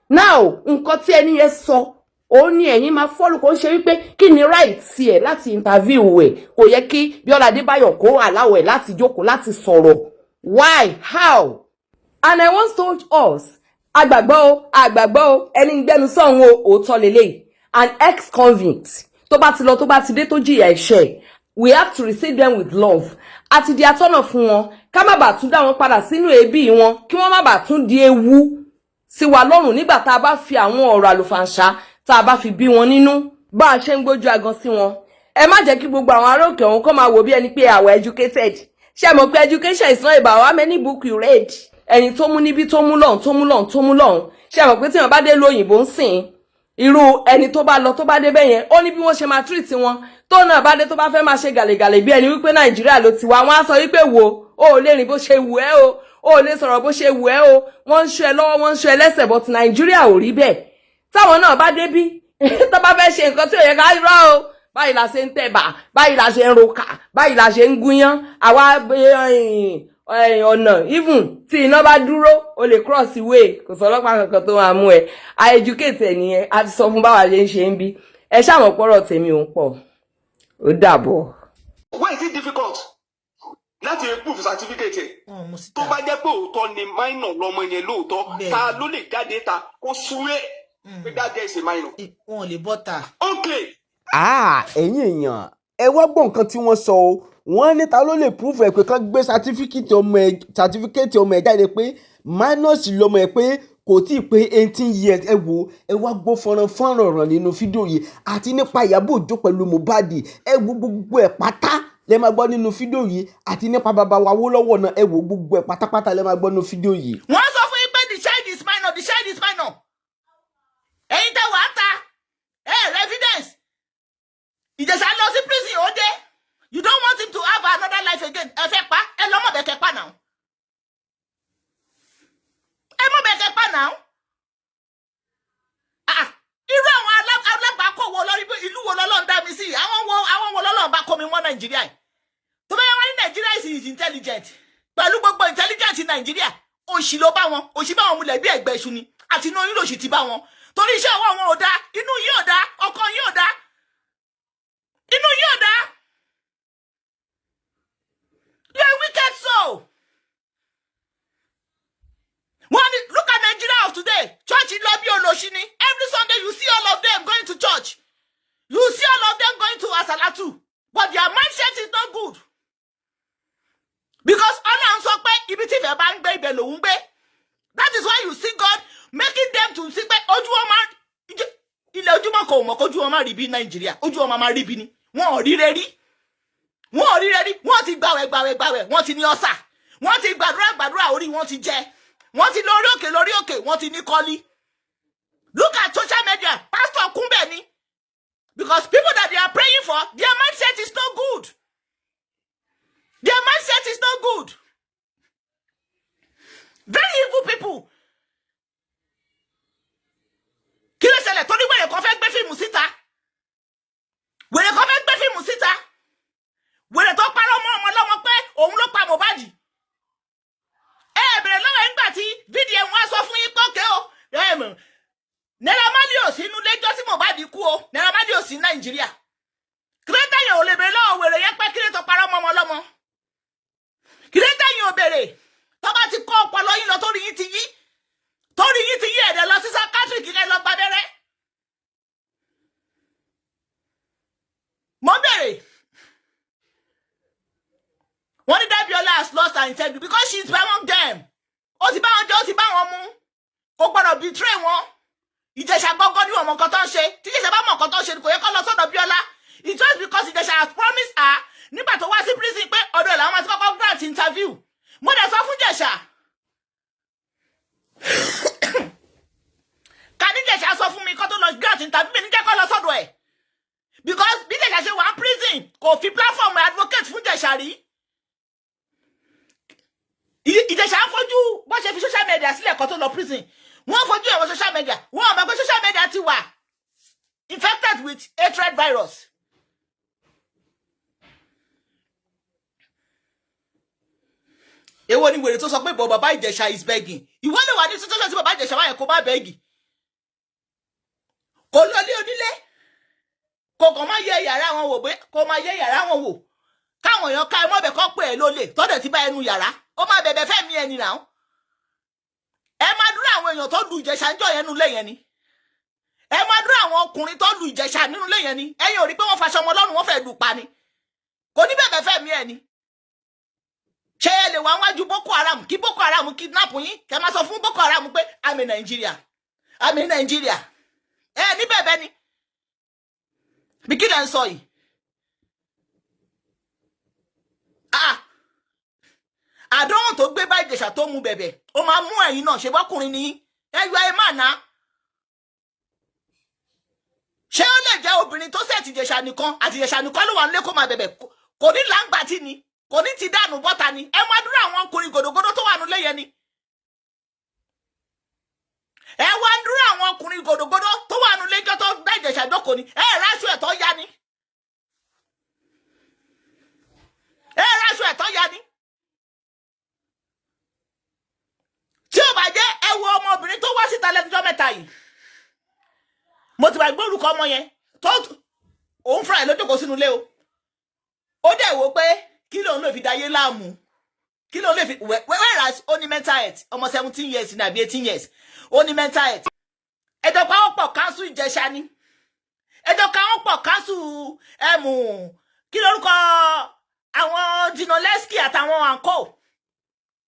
Now nǹkan tí ẹni yẹn sọ ó ní ẹ̀yin máa follow kó ṣe wípé kí ni right sí ẹ láti interview ẹ kò yẹ kí Bíọ́lá Adébáyọ̀ kó allow ẹ láti jókòó láti sọ̀rọ̀ why how and I once told us àgbàgbọ́ o ẹni gbẹ́nu sọ̀hún o òótọ́ lélẹ́yìí an ex-convict tó bá ti lọ tó bá ti dé tó jìyà ẹ̀ṣẹ̀ we have to receive them with love àti di atọ́nà fún wọn ká má bàa tún dá wọn padà sínú ẹbí wọn kí wọ́n má bàa tún di ewu sí wa lọ́rùn nígbà tá a bá fi àwọn ọ̀rọ̀ àlùfàǹṣá tá a bá fi bí wọn nínú bá a ṣe ń gbójú agan sí wọn ẹ má jẹ́ kí gbogbo àwọn ará òkè ọ̀hún kó máa wò bí ẹni pé àwa educated ṣé mọ̀ pé education is not about how many book you read ẹni tó mú níbi tó mú lọ́hùn ṣé mọ̀ pé tí wọ́n bá dé lóyìnbó ń sìn irú ẹni tó bá lọ tó bá dé bẹ́yẹn ó ní bí wọ́n ṣe máa treat wọn tó náà bá dé tó bá fẹ́ máa ṣe gàlègàlè bí ẹni wípé Nàìjíríà ló ti wá wọ́n á sọ wípé wo ó lè rìn bó ṣe wù ẹ́ o ó lè sọ̀rọ̀ bó ṣe wù ẹ́ o wọ́n ń ṣe ẹ lọ́wọ́ wọ́n ń ṣe ẹ lẹ́sẹ̀ but Nàìjíríà ò rí bẹ́ẹ̀ táwọn náà bá dé bí tó bá fẹ́ ṣe nǹkan tí ò yẹ ká rọ́ o báyìí la ṣe ń tẹ̀bà báyìí la ṣe ń roka báyìí la ṣe ń gúnyán àwa ọ̀nà even tí iná bá dúró o lè cross way kò sọ ọlọ́pàá kankan tó máa mú ẹ a educate ẹ nìyẹn a ti sọ fún báwa ṣe ń bí ẹ ṣàmọ̀ pọ̀rọ̀ tèmi ò ń pọ̀ ó dàbọ̀. Why is it difficult láti proof certificate tó bá jẹ́ pé òótọ́ ni minor lọmọ yẹn lóòótọ́ ta ló lè jáde ta kó súwé pé that girl is a minor. wọn ò lè bọ́ta. Okay. ẹ̀yin èèyàn ẹ wá gbọ́ nǹkan tí wọ́n sọ o wọ́n ní ta ló lè prove ẹ̀ pé kán gbé certificate ọmọ ẹ̀ jáde pé minus lọmọ ẹ̀ pé kò tí ì pé 18 years. ẹ wo ẹ wá gbọ́ fọ́nrán ọ̀ràn nínú fídíò yìí àti nípa Ìyábọ̀ Òjó pẹ̀lú Mohbad ẹ wo gbogbo ẹ̀ pátá lẹ máa gbọ́ nínú fídíò yìí àti nípa bàbá wa Awólọ́wọ̀ náà ẹ wo gbogbo ẹ̀ pátápátá lẹ máa gbọ́ nínú fídíò yìí. wọ́n sọ fún yín pé the child is minor the child is minor ẹ̀yin tẹ́ wàá ta evidence Ìjẹ̀ṣà lọ sí prison ó dé you don't want him to have another life again ẹ fẹ́ pa ẹ lọ́mọ bẹ́ẹ̀ kẹ́ pa náà ẹ mọ̀ bẹ́ẹ̀ kẹ́ pa náà irú àwọn alábàákọ̀ wo lórí ìlú wo lọ́lọ́run dá mi sí àwọn wo lọ́lọ́run bá kó mi mọ́ Nàìjíríà yìí tó bá yẹ wọ́n ní Nàìjíríà is intelligent pẹ̀lú gbogbo intelligent Nàìjíríà òṣì ló bá wọn òṣì bá wọn mulẹ̀ bí ẹ̀gbẹ́ iṣu ni àti inú yín lòṣì ti bá wọn torí iṣẹ́ ọwọ́ wọn ò dá inú yín ò dá ọkàn yín ò dá inú yín ò dá you are wicked soul. Look at Nigeria of today. Church in lobby Oloshini. Every Sunday you see all of them going to church. You see all of them going to Asalatu. But their mindset is not good. Because all I'm so ibi tí fẹ́ bá ń gbé ibẹ̀ lòun gbé. That is why you see God making them to see pé ojú ọmọ ilẹ̀ ojúmọ́ kò mọ̀ kójú ọmọ rí bí Nàìjíríà. Ojú ọmọ máa rí bí ni. Wọ́n ò rí rẹ́rí. Wọ́n ti gbàwẹ̀. Wọ́n ti ní ọ̀sà. Wọ́n ti gbàdúrà orí wọn ti jẹ. Wọ́n ti lórí òkè wọ́n ti ní kọ́lí. Look at social media pastor kúnbẹ̀ ni because people that they are praying for their mindset is not good. Their mindset is not good. Very evil people. Kí ló ṣẹlẹ̀ torí wèrè kan fẹ́ gbé fíìmù síta wèrè tó parọ́ mọ́ ọmọ lọ́mọ pé òun ló pa Mohbad. Bẹ̀rẹ̀ lọ́wọ́ nígbà tí fídíò wọn sọ fún yín pọ́kẹ́ o Naira Marley ò sí inú lẹ́jọ́ tí Mohbad kú o Naira Marley ò sí Nàìjíríà kírẹ́tà yẹn ò lè bèrè lọ́wọ́ wèrè yẹn pé kílẹ̀ tó parọ́ mọ́ ọmọ lọ́mọ kírẹ́tà yẹn ò bèrè tó bá ti kọ́ ọpọlọ yín lọ torí yín ti yí ẹ̀dẹ̀ lọ sí psychiatric kẹ́ lọ gbabẹ́rẹ́ mo bèrè wọ́n ní Dabiola has lost her integrity because she is among them. Ó ti bá wọn jẹ́ ó ti bá wọn mú. Kò gbọ́dọ̀ betray wọn. Ìjẹ̀ṣà gbọ́ngàn ní ọmọ nǹkan tó ń ṣe. Tí Ìjẹ̀ṣà bá mọ̀ nǹkan tó ń ṣe kò yẹ kó lọ sọ́dọ̀ Bíọ́lá. It's just because Ìjẹ̀ṣà has promised her nígbà tó wá sí prison pé ọ̀dọ̀ ẹ̀ làwọn máa ti kọ́kọ́ grant interview. Mo dẹ̀ sọ fún Ìjẹ̀ṣà. Ká ní Ìjẹ̀ṣà sọ fún mi kó tó lọ grant interview mi ní jẹ́ kó lọ sọ́dọ̀ ẹ̀. Because bí Ìjẹ̀ṣà ṣe wà prison kò fi platform advocate fún Ìjẹ̀ṣà rí. Ìjẹ̀ṣà ń fojú bó ṣe fi social media sílẹ̀ kan tó lọ prison wọ́n fojú ẹ̀wọ̀n social media wọ́n mọ̀ pé social media ti wà infected with hatred virus. Èwo ni wèrè tó sọ pé bàbá Ìjẹ̀ṣà is begging ìwọ lè wà ní situation tí bàbá Ìjẹ̀ṣà wáyé kó má bẹ́ẹ̀gì kó lọ lé onílé kó kàn má yẹ yàrá wọn wò pé kó má yẹ yàrá wọn wò káwọn èèyàn ká ẹ mọ́bẹ̀ kọ́ pé ẹ lólè tọ́dẹ̀ ti bá ẹnu yàrá ó máa bẹ̀bẹ̀ fẹ́ mi ẹni náà ẹ máa dúró àwọn èèyàn tó lu Ìjẹ̀ṣà ń jọ yẹn nínú ilé yẹn ni ẹ máa dúró àwọn ọkùnrin tó lu Ìjẹ̀ṣà nínú ilé yẹn ni ẹ̀yin ò rí pé wọ́n faṣọ ọmọ lọ́rùn wọ́n fẹ́ lù pa ni kò ní bẹ̀bẹ̀ fẹ́ mi ẹni ṣé ẹ lè wá wájú Boko Haram kí Boko Haram kidnap yín kẹ máa sọ fún Boko Haram pé I'm in Nigeria ẹ ní bẹ̀bẹ̀ ni bí kí lẹ ń sọ yìí àdánwò tó gbé bá Ìjẹ̀ṣà tó mú bẹ̀bẹ̀ ó máa mú ẹ̀yin náà ṣe bọ́kùnrin ní ẹyọ ẹ má ná ṣé ó lè jẹ́ obìnrin tó sẹ̀ tìjẹ̀ṣà nìkan àti Ìjẹ̀ṣà nìkan ló wà nílé kó máa bẹ̀bẹ̀ kò ní láǹgbàtí ni kò ní ti dànù bọ́ta ni ẹ máa dúró àwọn ọkùnrin gòdògòdò tó wà nílé yẹn ni ẹ wá ń dúró àwọn ọkùnrin gòdògòdò tó wà nílé ẹjọ́ tó dá Ìjẹ̀ṣà dókò ni ẹ ráṣọ ẹ̀ tó yá ni tí ó bá jẹ́ ẹ wo ọmọbìnrin tó wá síta lẹ́nujọ́ mẹ́ta yìí mo ti bá gbé orúkọ ọmọ yẹn tó òun fúnra ẹ̀ ló jókòó sínú ilé o ó dẹ̀ wò pé kí lòun lè fi dayé láàmú kí lòun lè fi whereas ó ní mental health ọmọ 17 years ní àbí 18 years ó ní mental health ẹjọ́ pa wọ́n pọ̀ káńsù Ìjẹ̀ṣà ni ẹjọ́ ká wọ́n pọ̀ káńsù kí lórúkọ àwọn Journalistic àtàwọn àǹkó.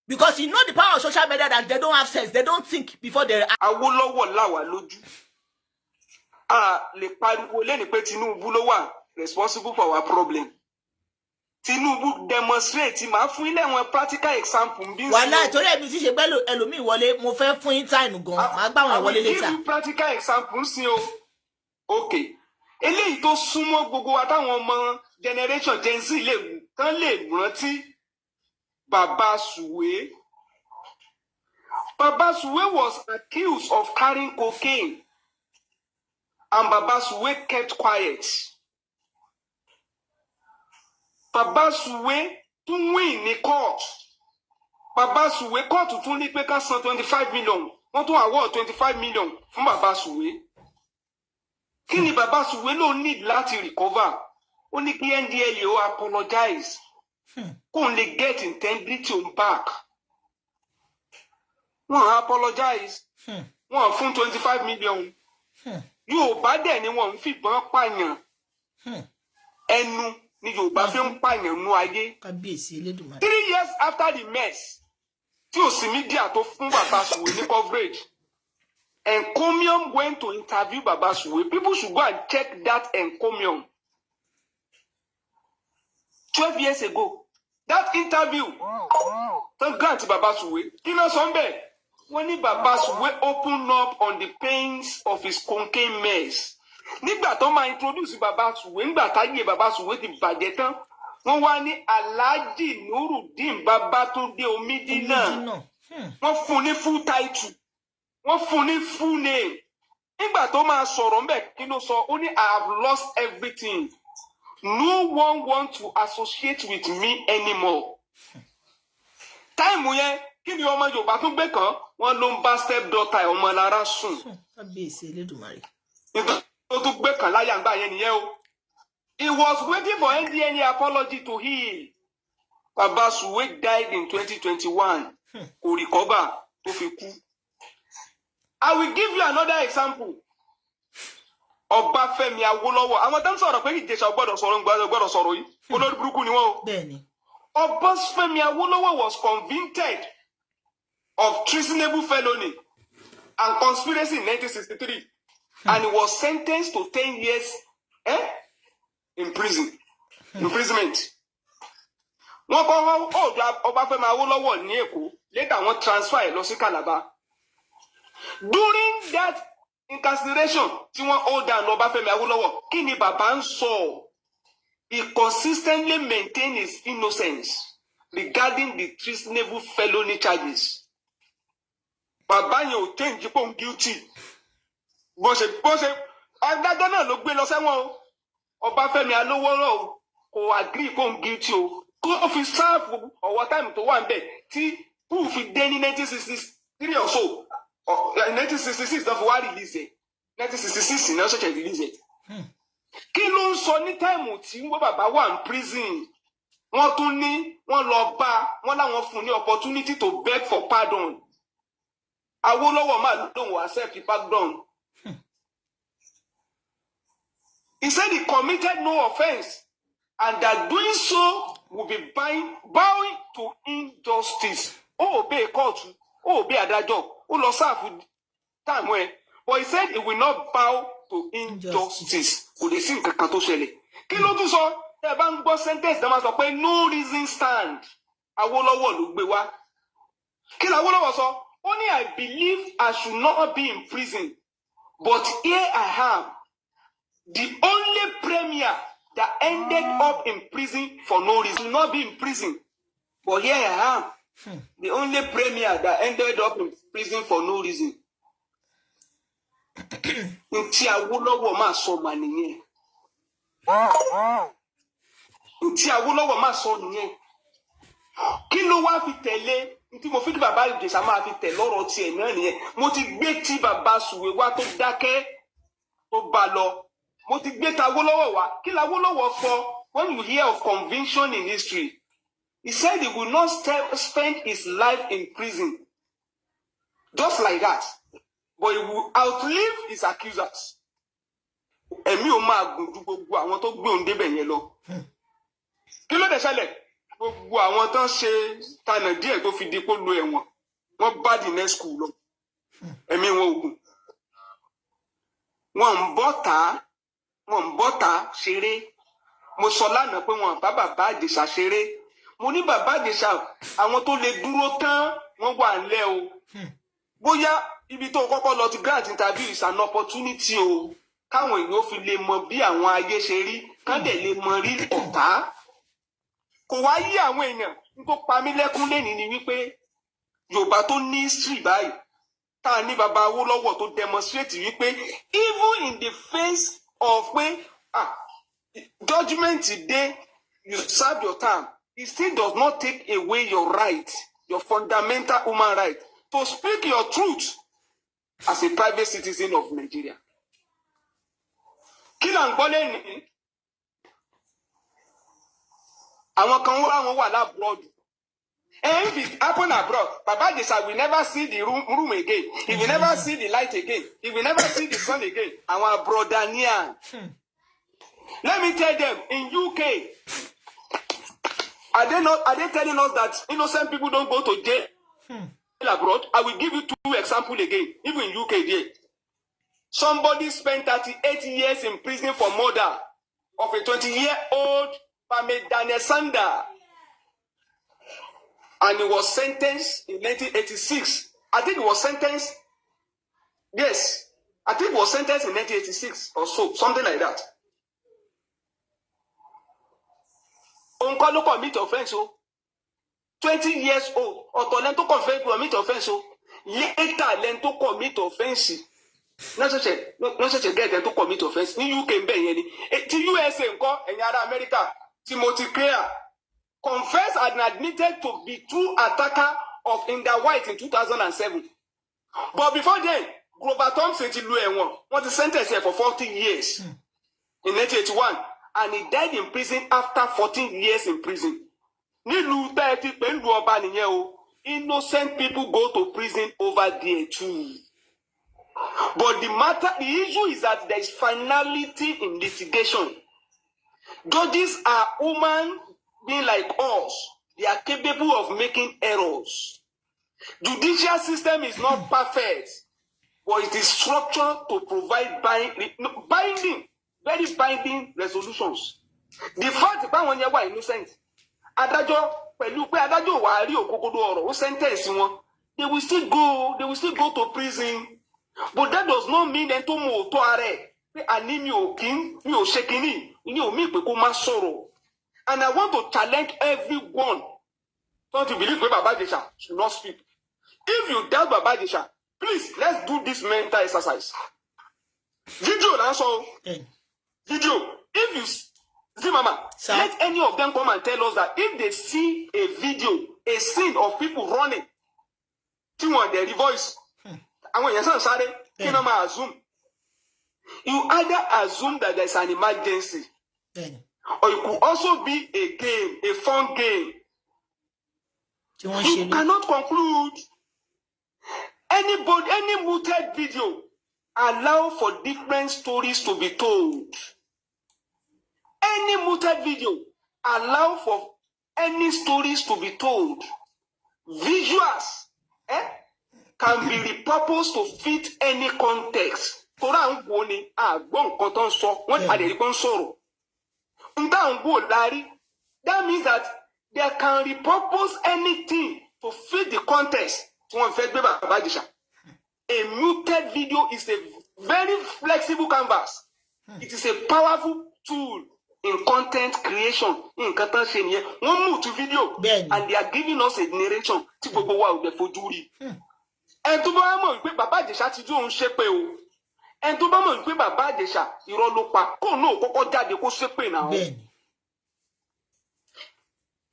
Because you know the power of social media that they don't have sense. They don't think before they react. Awólọ́wọ̀ láwa lójú. A lè pariwo lẹ́ni pé Tinubu ló wà responsible for our problem. Tinubu demonstrate máa fún ilé wọn practical example. Wàhálà ìtorí ẹ̀mí tí ṣe gbẹ́ ẹlòmíì wọlé mo fẹ́ fún yín time gan. Màá gbà wọn wọlé later. I will give you practical example sí o. Okay. Eléyìí tó súnmọ́ gbogbo wa táwọn ọmọ generation Gen Z lè rántí. Baba Suwe. Baba Suwe was accused of carrying cocaine. And Baba Suwe kept quiet. Baba Suwe tún win ní court. Baba Suwe court tún ní pé ká san 25 million. Wọ́n tún award 25 million fún Baba Suwe. Kí ni Baba Suwe ló need láti recover? Ó ní kí NDLEA ó apologize. Kò lè get integrity on back. Wọ́n apologize. Wọ́n fún 25 million. Yorùbá dẹ̀ ni wọ́n ń fìbọn pààyàn. Ẹnu ni Yorùbá fi ń pààyàn nú ayé. 3 years after the mess, tí ò sí media tó fún Baba Suwe ní coverage, encomium went to interview Baba Suwe. People should go and check that encomium. 12 years ago. That interview, thank God to Baba Suwe. You know something? When Baba Suwe opened up on the pains of his cocaine mess. Nígbà tó máa introduce Baba Suwe, nígbà táyé Baba Suwe ti bàjẹ́ tán, wọ́n wá ní Alhaji Nurudeen Babatunde Omidina. Wọ́n fún ní full title. Wọ́n fún ní full name. Nígbà tó máa sọ̀rọ̀ ńbẹ̀ kí ló sọ? Ó ní I have lost everything. No one wants to associate with me anymore. Time yẹn kí ni ọmọ Yorùbá tún gbé kan wọ́n ló ń bá step daughter ọmọ lára sùn. Tó tún gbé kan láyà ńgbà yẹn nìyẹn o. He was waiting for NDLEA apology to heal. Baba Suwe died in 2021. Kò recover tó fi kú. I will give you another example. Ọbáfẹ́mi Awólọ́wọ̀. Àwọn tó ń sọ̀rọ̀ pé Ìjẹ̀ṣà gbọ́dọ̀ sọ̀rọ̀ yìí. Olórí burúkú ni wọ́n o. Bẹ́ẹ̀ni. Ọbáfẹ́mi Awólọ́wọ̀ was convicted of treasonable felony and conspiracy in 1963. And he was sentenced to 10 years in prison. Imprisonment. Wọ́n kọ́ ọ̀dọ̀ Ọbáfẹ́mi Awólọ́wọ̀ ní Èkó. Later wọ́n transfer lọ sí Calabar. During that incarceration, tí wọ́n hold down Ọbáfẹ́mi Awólọ́wọ̀, kí ni bàbá ń sọ? He consistently maintained his innocence regarding the treasonable felony charges. Bàbá yẹn ò change pé òun guilty. Bó ṣe adájọ́ náà ló gbé lọ sẹ́wọ̀n o. Ọbáfẹ́mi Awólọ́wọ̀ kò agree pé òun guilty o. Kó fi serve ọwọ́ time tó wà níbẹ̀ tí kò fi dé ní 1963 or so. 1966 náà fi wá release ẹ̀. 1966 náà ṣẹ̀ṣẹ̀ release ẹ̀. Kí ló ń sọ ní táìmù tí wọ́n bàbá wà ní prison? Wọ́n tún ní wọ́n lọ bá wọ́n láwọn fún ní opportunity to beg for pardon. Awólọ́wọ̀ máa lóun accept pardon. He said he committed no offense and that doing so will be bowing to injustice. Ó obey court, ó obey adájọ́, ó lọ sáàfù táìmù ẹ̀. But he said he will not bow to injustice. Kò lè sí nǹkan kan tó ṣẹlẹ̀. Kí ló tún sọ? Ẹ bá ń gbọ́ sentence náà máa sọ pé no reason stand. Awólọ́wọ̀ ló gbé wá. Kí ni Awólọ́wọ̀ sọ? Ó ní I believe I should not be in prison. But here I am. The only premier that ended up in prison for no reason. Should not be in prison. But here I am. The only premier that ended up in prison for no reason. Ntí Awólọ́wọ̀ máa sọ mà nìyẹn. Ntí Awólọ́wọ̀ máa sọ nìyẹn. Kí ló wá fi tẹ̀lé? Ntí mo fi kí bàbá Ìjẹ̀ṣà máa fi tẹ̀ lọ́rọ̀ tiẹ̀ náà nìyẹn. Mo ti gbé tí bàbá Suwe wá tó dákẹ́ tó bá lọ. Mo ti gbé tí Awólọ́wọ̀ wá. Kí l'Awólọ́wọ̀ sọ? When you hear of conviction in history, he said he will not spend his life in prison. Just like that. But he will outlive his accusers. Ẹ̀mí ò máa gùn ju gbogbo àwọn tó gbé òun débẹ̀ yẹn lọ. kí ló dé ṣẹlẹ̀ gbogbo àwọn tán ṣe tanà díẹ̀ tó fi di kó lo ẹ̀wọ̀n wọ́n bá the next school lọ ẹ̀mí wọn ògùn wọn ń bọ́ta ṣeré mo sọ lánàá pé wọn bá Babaijesa ṣeré mo ní Babaijesa àwọn tó lè dúró tán wọ́n wà ńlẹ̀ o bóyá ibi tó kọ́kọ́ lọ ti grant interview is an opportunity o káwọn èèyàn fi lè mọ bí àwọn ayé ṣe rí kán dẹ̀ lè mọ rí ọ̀tá kò wá yí àwọn èèyàn n tó pa mí lẹ́kún lẹ́nìí ni wípé Yorùbá tó ní history báyìí tá a ní baba Awólọ́wọ̀ tó demonstrate wípé even in the face of pé judgment day you serve your term it still does not take away your right your fundamental human right to speak your truth as a private citizen of Nigeria. Kí là ń gbọ́ lẹ́yìn? Àwọn kan wà lábroad. And if it happen abroad, Babaijesa will never see the room again. He will never see the light again. He will never see the sun again. Àwọn Abroadanian. Let me tell them, in UK, are they telling us that innocent people don't go to jail abroad? I will give you 2 examples again, even in UK there. Somebody spent 38 years in prison for murder of a 20-year-old Daniel Sander. And he was sentenced in 1986. I think he was sentenced, yes, I think he was sentenced in 1986 or so, something like that. Uncle commit offense, 20 years old, or to commit offense, later learn to commit offense. Not such a get them to commit offense. In UK, to USA, and America, Timothy Clear confessed and admitted to be true attacker of Inda White in 2007. But before then, Grover Thompson was sentenced here for 40 years in 1981, and he died in prison after 14 years in prison. Innocent people go to prison over there too. But the issue is that there is finality in litigation. Judges are human being like us. They are capable of making errors. Judicial system is not perfect, but it is structured to provide very binding resolutions. The fact that when you are innocent, they will still go to prison. But that does not mean that and I want to challenge everyone not to believe that Babaijesa should not speak. If you doubt Babaijesa, please, let's do this mental exercise. Video, also. Video. If you see, Mama, let any of them come and tell us that if they see a video, a scene of people running, their voice, and when you assume, you either assume that there's an emergency, or it could also be a game, a fun game. You cannot conclude. Any muted video allow for different stories to be told. Any muted video allow for any stories to be told. Visuals can be repurposed to fit any context. That means that they can repurpose anything to fit the context. A muted video is a very flexible canvas. It is a powerful tool in content creation. One move to video, and they are giving us a narration. And to Babaijesa ti do ṣépè o. And to Babaijesa irọ́ ló pa kó no kọ́kọ́ jáde kó ṣépè now.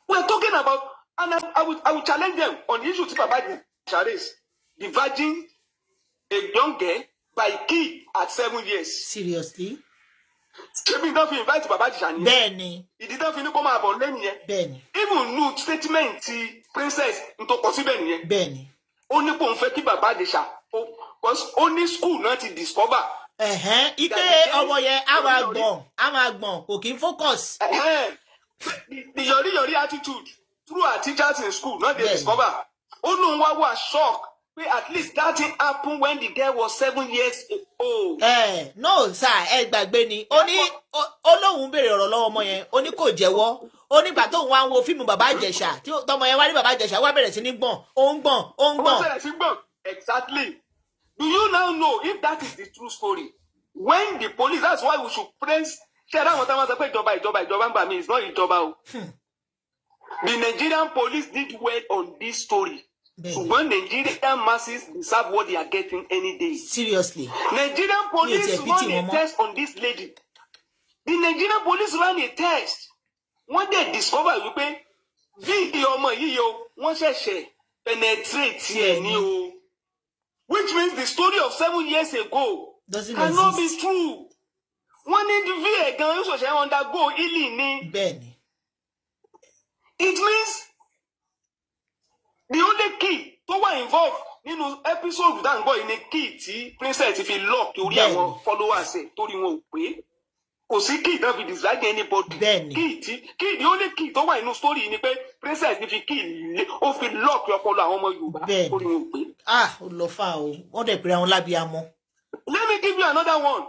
We're talking about, and I will challenge them on the issue to Babaijesa raise. The virgin, a young girl, by key at 7 years. Seriously? Chebi don't invite Babaijesa. Benny. He didn't finish come about Benny. Benny. Even new statement the princess into possible Benny. Only kon fẹ́ kí Babaijesa because only school not to discover. Ike ọmọ yẹn a máa gbọ̀n kò kí n focus. the yori attitude through our teachers in school, not they discover. Oh no, was shocked. At least that thing happened when the girl was 7 years old. No, sir, gbàgbé ni. Ó ní Ọlọ́hun béèrè ọ̀rọ̀ lọ́wọ́ ọmọ yẹn, ó ní kò jẹ́wọ́. Ó ní ìgbà tóun wá ń wo fíìmù Babaijesa, tí tọmọ yẹn wá ní Babaijesa wá bẹ̀rẹ̀ sí ní gbọ̀n, ó ń gbọ̀n. Exactly. Do you now know if that is the true story? When the police, that's why we should praise. It's not ìjọba. The Nigerian police did well on this story. So when Nigerian masses deserve what they are getting any day. Seriously. Nigerian police run a test on this lady. The Nigerian police ran a test. When they discover you pay video ọmọ yìí o, wọ́n ṣẹ̀ṣẹ̀ penetrate ni o. Which means the story of 7 years ago cannot be true. Wọ́n ní the VA gan yóò ṣẹ̀ṣẹ̀ undergo healing ni. Bẹ́ẹ̀ni. It means the only key tó wà involved nínú episode that boy ní key tí princess fi lock torí àwọn followers ẹ̀ torí wọn ò pé kò sí key tó fi dislike anybody. Key the only key tó wà nínú story ni pé princess fi key ó fi lock ọpọlọ àwọn ọmọ Yorùbá torí wọn ò pé. Ó lọ fà o wọ́n dẹ̀ pèrè àwọn lábíàmọ́. Let me give you another one.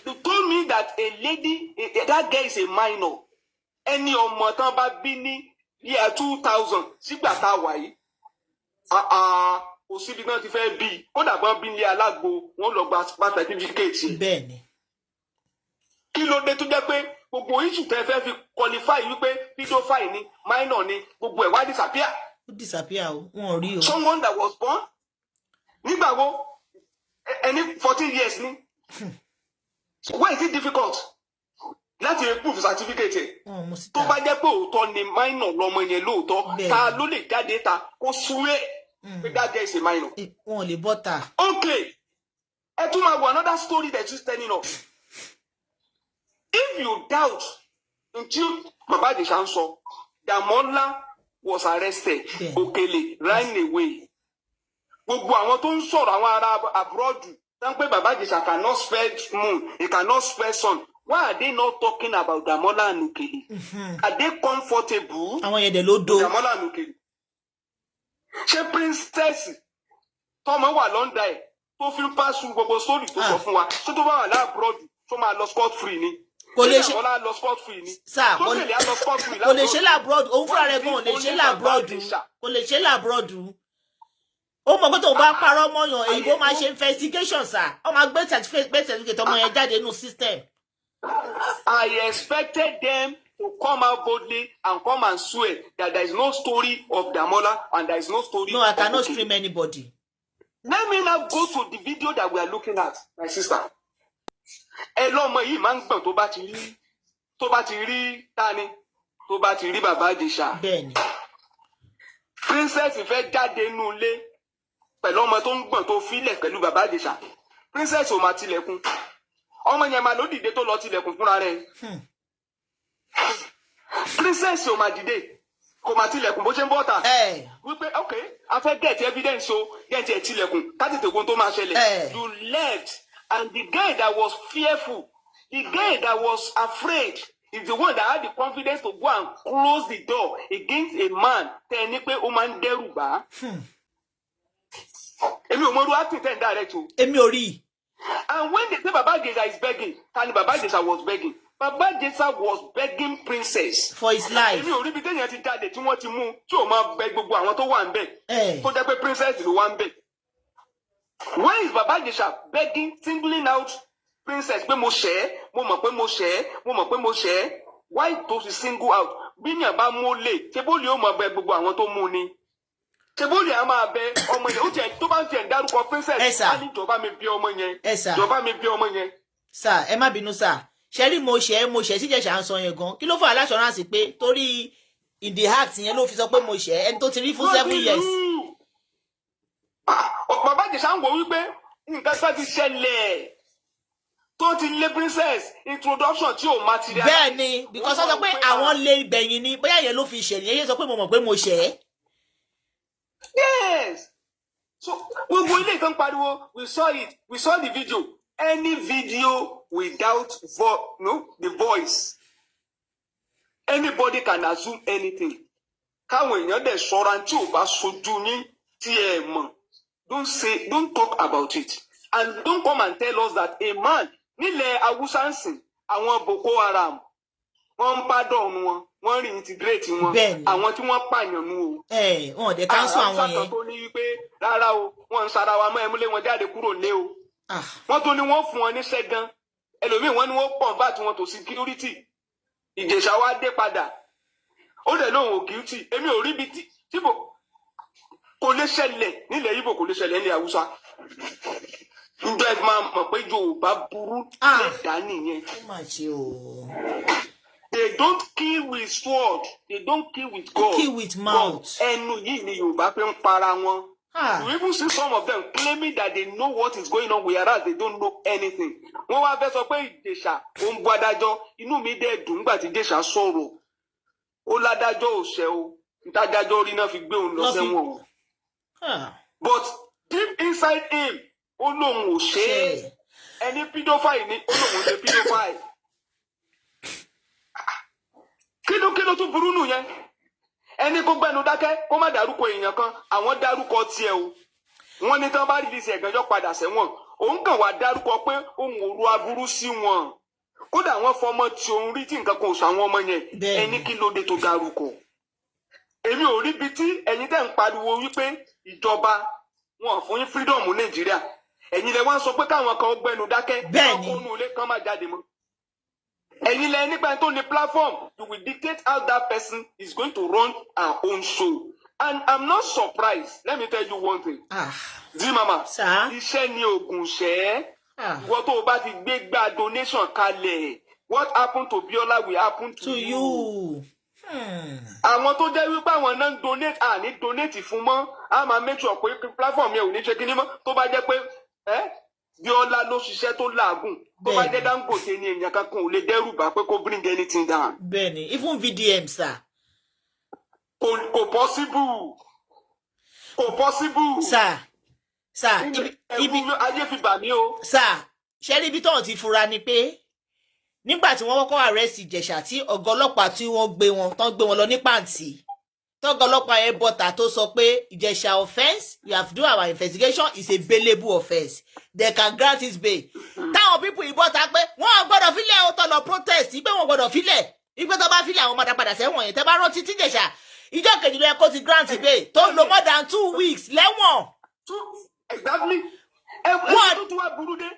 You told me that a lady, that girl is a minor. Ẹni ọmọ tán bá bí ní year 2000 sígbà tá a wà yìí. Òsibí náà ti fẹ́ bí. Ó dàgbọ́n bí ní alágbo, wọ́n lọ gba certificate. Bẹ́ẹ̀ni. Kí ló dé tó jẹ́ pé gbogbo issue tẹ́ fẹ́ fi qualify wípé pedophile ni, minor ni, gbogbo ẹ̀ wá disappear. Ó disappear o, wọn ò rí o. Someone that was born nígbà wo ẹni 14 years ni. So why is it difficult? Láti prove certificate. Tó bá jẹ́ pé òótọ́ ni minor lọmọ yẹn lóòótọ́, ta ló lè jáde ta kó súwé pé that girl is a minor. Wọn ò lè bọ́ta. Okay. Ẹ tún máa wo another story that is telling us. If you doubt until Babaijesa ń sọ, Damola was arrested. Okele ran away. Gbogbo àwọn tó ń sọ̀rọ̀ àwọn ará abroad tán pé Babaijesa cannot spell moon, he cannot spell sun. Why are they not talking about Damola and Okele? Are they comfortable? Àwọn yẹn dẹ̀ ló do. Damola and Okele. Ṣé princess tọmọ wà London ẹ̀ tó fi ń pass through gbogbo story tó sọ fún wa ṣé tó bá wà láàbroad tó máa lọ scot free ni? Kò lè ṣe Damola lọ scot free ni. Sir, kò lè ṣe láàbroad. Òun fúnra rẹ̀ gan ò lè ṣe láàbroad. Kò lè ṣe láàbroad. Ó mọ̀ pé tó bá parọ́ mọ́yàn èyíbó máa ṣe investigation sir. Ó máa gbé certificate ọmọ yẹn jáde nínú system. I expected them to come out boldly and come and swear that there is no story of Damola and there is no story. No, I cannot stream anybody. Let me now go to the video that we are looking at, my sister. Ẹlọ́mọ yìí máa ń gbọ̀n tó bá ti rí tani tó bá ti rí Babaijesa. Bẹ́ẹ̀ni. Princess fẹ́ jáde nínú ilé pẹ̀lú ọmọ tó ń gbọ̀n tó filẹ̀ pẹ̀lú Babaijesa. Princess ò máa tilẹ̀kùn. Ọmọ yẹn máa ló dìde tó lọ tilẹ̀kùn fúnra rẹ̀. Princess ò máa dìde kò máa tilẹ̀kùn bó ṣe ń bọ́ta. Wípé okay, a fẹ́ get evidence o, get ẹ̀ tilẹ̀kùn ká tètè kó tó máa ṣẹlẹ̀. You left and the guy that was fearful, the guy that was afraid is the one that had the confidence to go and close the door against a man tẹ́ ní pé ó máa ń dẹ́rù bá. Èmi ò mọ irú acting tẹ́ ń direct o. Èmi ò rí. And when they say Babaijesa is begging, and Babaijesa was begging. Babaijesa was begging princess for his life. Èmi ò rí bí téèyàn ti jáde tí wọ́n ti mú tí ò máa bẹ gbogbo àwọn tó wà ń bẹ̀. Tó jẹ́ pé princess ló wà ń bẹ̀. When is Babaijesa begging, singling out princess pé mo ṣẹ̀, mo mọ̀ pé mo ṣẹ̀, mo mọ̀ pé mo ṣẹ̀? Why to single out? Bí yàn bá mú lè, ṣé bó lè ó máa bẹ gbogbo àwọn tó mú ni? Ṣé bó lè á máa bẹ ọmọ yẹn? Ó jẹ́ tó bá ń tiẹ̀ dárúkọ princess, á ní ìjọba mi bí ọmọ yẹn. Ìjọba mi bí ọmọ yẹn. Sir, ẹ má bínú sir. Ṣẹ́rí mo ṣẹ̀ síjẹ̀ṣà ń sọ yẹn gan. Kí ló fà aláṣọ́ránsì pé torí in the act yẹn ló fi sọ pé mo ṣẹ̀ ẹni tó ti rí fún 7 years. Babaijesa ń wò wípé nǹkan tó ti ṣẹlẹ̀ tó ti lé princess introduction tí ò material. Bẹ́ẹ̀ni, because wọ́n sọ pé àwọn lè gbẹ̀yìn ni bóyá yẹn ló fi ṣẹ̀yìn yẹn sọ pé mo mọ̀ pé mo ṣẹ̀. Yes. So gbogbo ilé ìtàn pariwo, we saw it, we saw the video. Any video without the voice. anybody can assume anything. Káwọn èèyàn dẹ̀ ṣọ́ra tí ò bá sojú yín tí ẹ mọ̀. Don't talk about it. And don't come and tell us that a man nílẹ̀ Hausa ń sìn àwọn Boko Haram wọ́n ń pardon wọn, wọ́n reintegrate wọn. Àwọn tí wọ́n pààyàn nù o. Wọ́n dẹ̀ cancel àwọn yẹn. Àwọn tó ní wípé rárá o, wọ́n ń sara wa mọ́ ẹmúlé wọn jáde kúrò lé o. Wọ́n tó ní wọ́n fún wọn níṣẹ́ gan. Ẹlòmíì wọ́n ní wọ́n convert wọn to security. Ìjẹ̀ṣà wa dé padà. Ó dẹ̀ lóun ò guilty. Èmi ò rí bí tí kò lè ṣẹlẹ̀ nílẹ̀ Ìgbò, kò lè ṣẹlẹ̀ nílẹ̀ Haúsá. Ǹjẹ́ ẹ máa mọ̀ pé Yorùbá burú lẹ́dàá nìyẹn. They don't kill with sword. They don't kill with God. Kill with mouth. Ẹnu yìí ni Yorùbá fi ń para wọn. You even see some of them claiming that they know what is going on, whereas they don't know anything. Wọ́n wá fẹ́ sọ pé Ìjẹ̀ṣà ó ń bu adájọ́. Inú mi dẹ̀ dùn nígbà tí Ìjẹ̀ṣà sọ̀rọ̀. Ó ládájọ́ òṣè o. Ìtajájọ́ orí náà fi gbé òun lọ sẹ́wọ̀n. But deep inside him, ó lóun ò ṣe é. Ẹni pedophile ni ó lóun ṣe pedophile. Kí ló tún burú nù yẹn? Ẹni kó gbẹnu dákẹ́ kó má dárúkọ èèyàn kan, àwọn dárúkọ tiẹ̀ o. Wọ́n ní tán bá release ẹ̀gànjọ́ padà sẹ́wọ̀n. Òun kàn wá dárúkọ pé òun ò ro aburú sí wọn. Kódà wọ́n fọmọ tí òun rí tí nǹkan kan ò sọ àwọn ọmọ yẹn. Ẹni kí ló dé tó dárúkọ? Èmi ò rí bí tí ẹ̀yin tẹ́ ń pariwo wípé ìjọba wọn fún yín freedom Nàìjíríà. Ẹ̀yin lẹ wá sọ pé káwọn kan gbẹnu dákẹ́. Bẹ́ẹ̀ni. Káwọn kónú ilé kan má jáde mọ́. Ẹ̀yin lẹ nígbà tó ní platform, you will dictate how that person is going to run our own show. And I'm not surprised. Let me tell you one thing. Zimama, iṣẹ́ ni oògùn ṣẹ́. Ìwọ tó o bá ti gbé gba donation kalẹ̀, what happened to Biola will happen to you. Àwọn tó jẹ́ wípé àwọn náà ń donate, ní donate fún mọ́, a máa make sure pé platform yẹn ò ní ṣe kíní mọ́. Tó bá jẹ́ pé Biola ló ṣiṣẹ́ tó làágùn. Tó bá jẹ́ Dangote ni èèyàn kankan ò lè dẹ́rù bá pé kó bring anything down. Bẹ́ẹ̀ni, even VDM sir. Kò possible. Kò possible. Sir, ibi ayé fi bà mí o. Sir, ṣé ibi tó ti fura ni pé nígbà tí wọ́n kọ́kọ́ arrest Ìjẹ̀ṣà tí ọ̀gá ọlọ́pàá tí wọ́n gbé wọn lọ ní pàǹtí. Tọ́gá ọlọ́pàá yẹn bọ́ta tó sọ pé Ìjẹ̀ṣà offence, we have to do our investigation, is a bailable offence. They can grant his bail. Táwọn people yìí bọ́ta pé wọ́n gbọ́dọ̀ fílẹ̀ ó tọ̀nà protest, ìpé wọn gbọ́dọ̀ fílẹ̀. Ìpé tó bá fílẹ̀ àwọn ọmọdé padà sẹ́wọ̀n yẹn. Tẹ́ bá rántí tí Ìjẹ̀ṣà ìjọ kejì ló yẹ kó ti grant bail tó lò more than 2 weeks lẹ́wọ̀n. Exactly. Wọ́n tó tún wá burú dé.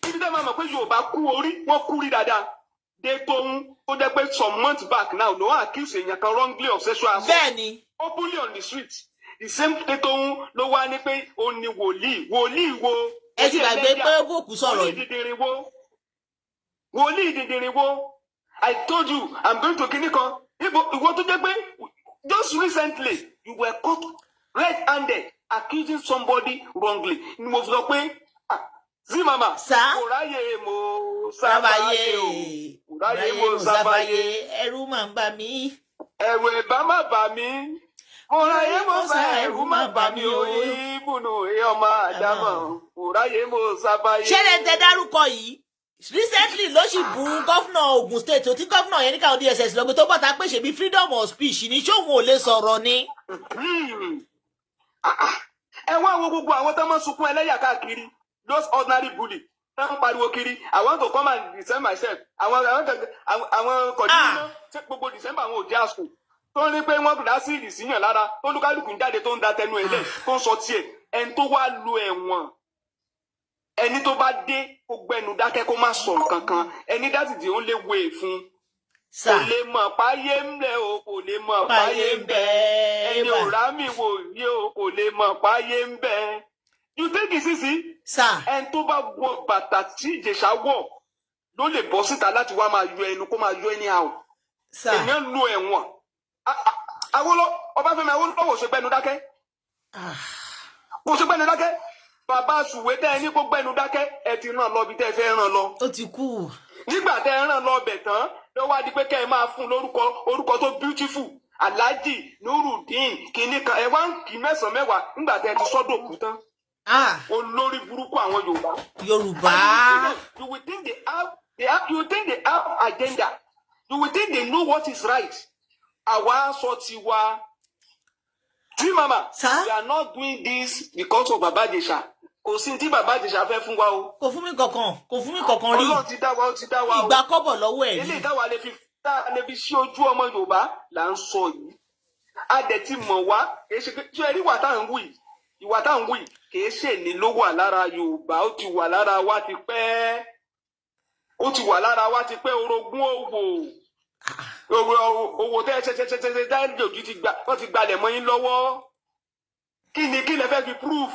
Ibi tẹ́ máa mọ̀ pé Yorùbá kú orí, wọ́n kú rí dáadáa. Dé tóun tó jẹ́ pé some months back now ló wá accuse èèyàn kan wrongly of sexual assault. Bẹ́ẹ̀ni. Openly on the street. The same dé tóun ló wá ní pé ó ní wòlíì wo. Ẹ ti gbàgbé pé bòkú sọ̀rọ̀ yìí. Wòlíì dìndìnrín wo. I told you I'm going to kíní kan. Ìwọ tó jẹ́ pé just recently you were caught red-handed accusing somebody wrongly. Ni mo sọ pé Zimama. Òráyè mo sábàyé o. Òráyè mo sábàyé. Ẹ̀rù máa ń bà mí. Ẹ̀rù ẹ̀bá má bà mí. Òráyè mo sá ẹ̀rù má bà mí o. Ìbùnú ọmọ Àdámọ̀. Òráyè mo sábàyé. Ṣé lè tẹ dárúkọ yìí? Recently ló sì bú gọ́fúnà Ògùn state tí gọ́fúnà yẹn ní káwọn DSS lọ́gbẹ́ tó bọ́ta pé ṣebí freedom of speech ni ṣóhun ò lè sọ̀rọ̀ ni. Ẹ wá wo gbogbo àwọn tó máa ń sunkún ẹlẹ́yà káàkiri. Those ordinary bully tán ń pariwo kiri. I want to come and defend myself. Àwọn kọ̀dí ṣé gbogbo December àwọn ò jẹ́ àsùn. Tó ní pé wọ́n dá sí ìdìsíyàn lára. Tó lúkálùkù ń jáde tó ń da tẹnu ẹ̀lẹ́ tó ń sọ tiẹ̀. Ẹni tó wá lo ẹ̀wọ̀n. Ẹni tó bá dé kó gbẹnu dákẹ́ kó má sọ nǹkan kan. Ẹni that is the only way fún. Kò lè mọ̀ páyé ń bẹ o, kò lè mọ̀ páyé ń bẹ. Ẹni ò rámì wò yí o, kò lè mọ̀ páyé ń bẹ. You think it's easy? Ẹni tó bá wọ bàtà tí Ìjẹ̀ṣà wọ̀ ló lè bọ́ síta láti wá máa yọ ẹnu kó máa yọ ẹni àwọ̀. Èèyàn lo ẹ̀wọ̀n. Ọbáfẹ́mi Awólọ́wọ̀ ṣe gbẹnu dákẹ́. Kò ṣe gbẹnu dákẹ́. Bàbá Sùwé tẹ́ ẹ ní kó gbẹnu dákẹ́ ẹ ti ràn lọ bí tẹ́ ẹ fẹ́ ràn lọ. Ó ti kú. Nígbà tẹ́ ẹ ràn lọ bẹ̀ tán ló wá di pé kẹ́ ẹ máa fún orúkọ tó beautiful Alhaji Nurudeen kìíní kan ẹ wá ń kí 9 mẹ́wàá nígbà tẹ́ ẹ ti sọ́dọ̀ kú tán. Olórí burúkú àwọn Yorùbá. Yorùbá. You think they have agenda. You will think they know what is right. Àwa sọ tiwa. See, Mama, Sir? we are not doing this because of Babaijesa. Kò sí tí Babaijesa fẹ́ fún wa o. Kò fún mi kankan rí. Ọlọ́run ti dá wa, ó ti dá wa o. Ìgbà kọ́bọ̀ lọ́wọ́ ẹ̀ Eléyìí rí. táwa lè fi ṣí ojú ọmọ Yorùbá là ń sọ yìí. A dẹ̀ ti mọ̀ wá, kì í ṣe pé ṣé ẹ rí ìwà tá à ń wù yìí? Ìwà tá à ń wù yìí kì í ṣe ní ló wà lára Yorùbá, ó ti wà lára wa ti pẹ́. Ó ti wà lára wa ti pẹ́ orogún òwò. Owó tẹ́ ṣe dáìlì òjì ti gbà, wọ́n ti gbalẹ̀ mọ́ yín lọ́wọ́. Kí lẹ fẹ́ fi proof?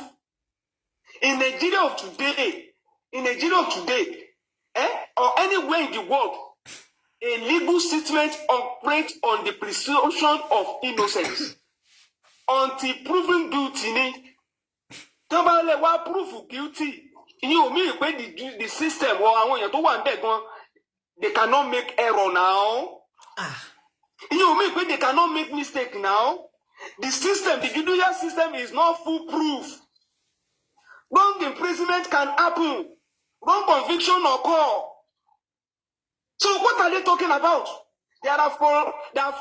In Nigeria of today, or anywhere in the world, a legal statement operates on the presumption of innocence until proven guilty. Ni tó bá lè wá proof guilty, ìyẹn ò mí pé the system or àwọn èèyàn tó wà níbẹ̀ gan, they cannot make error now. Ìyẹn ò mí pé they cannot make mistake now. The system, the judicial system is not foolproof. Wrong imprisonment can happen. Wrong conviction occur. So what are they talking about? There are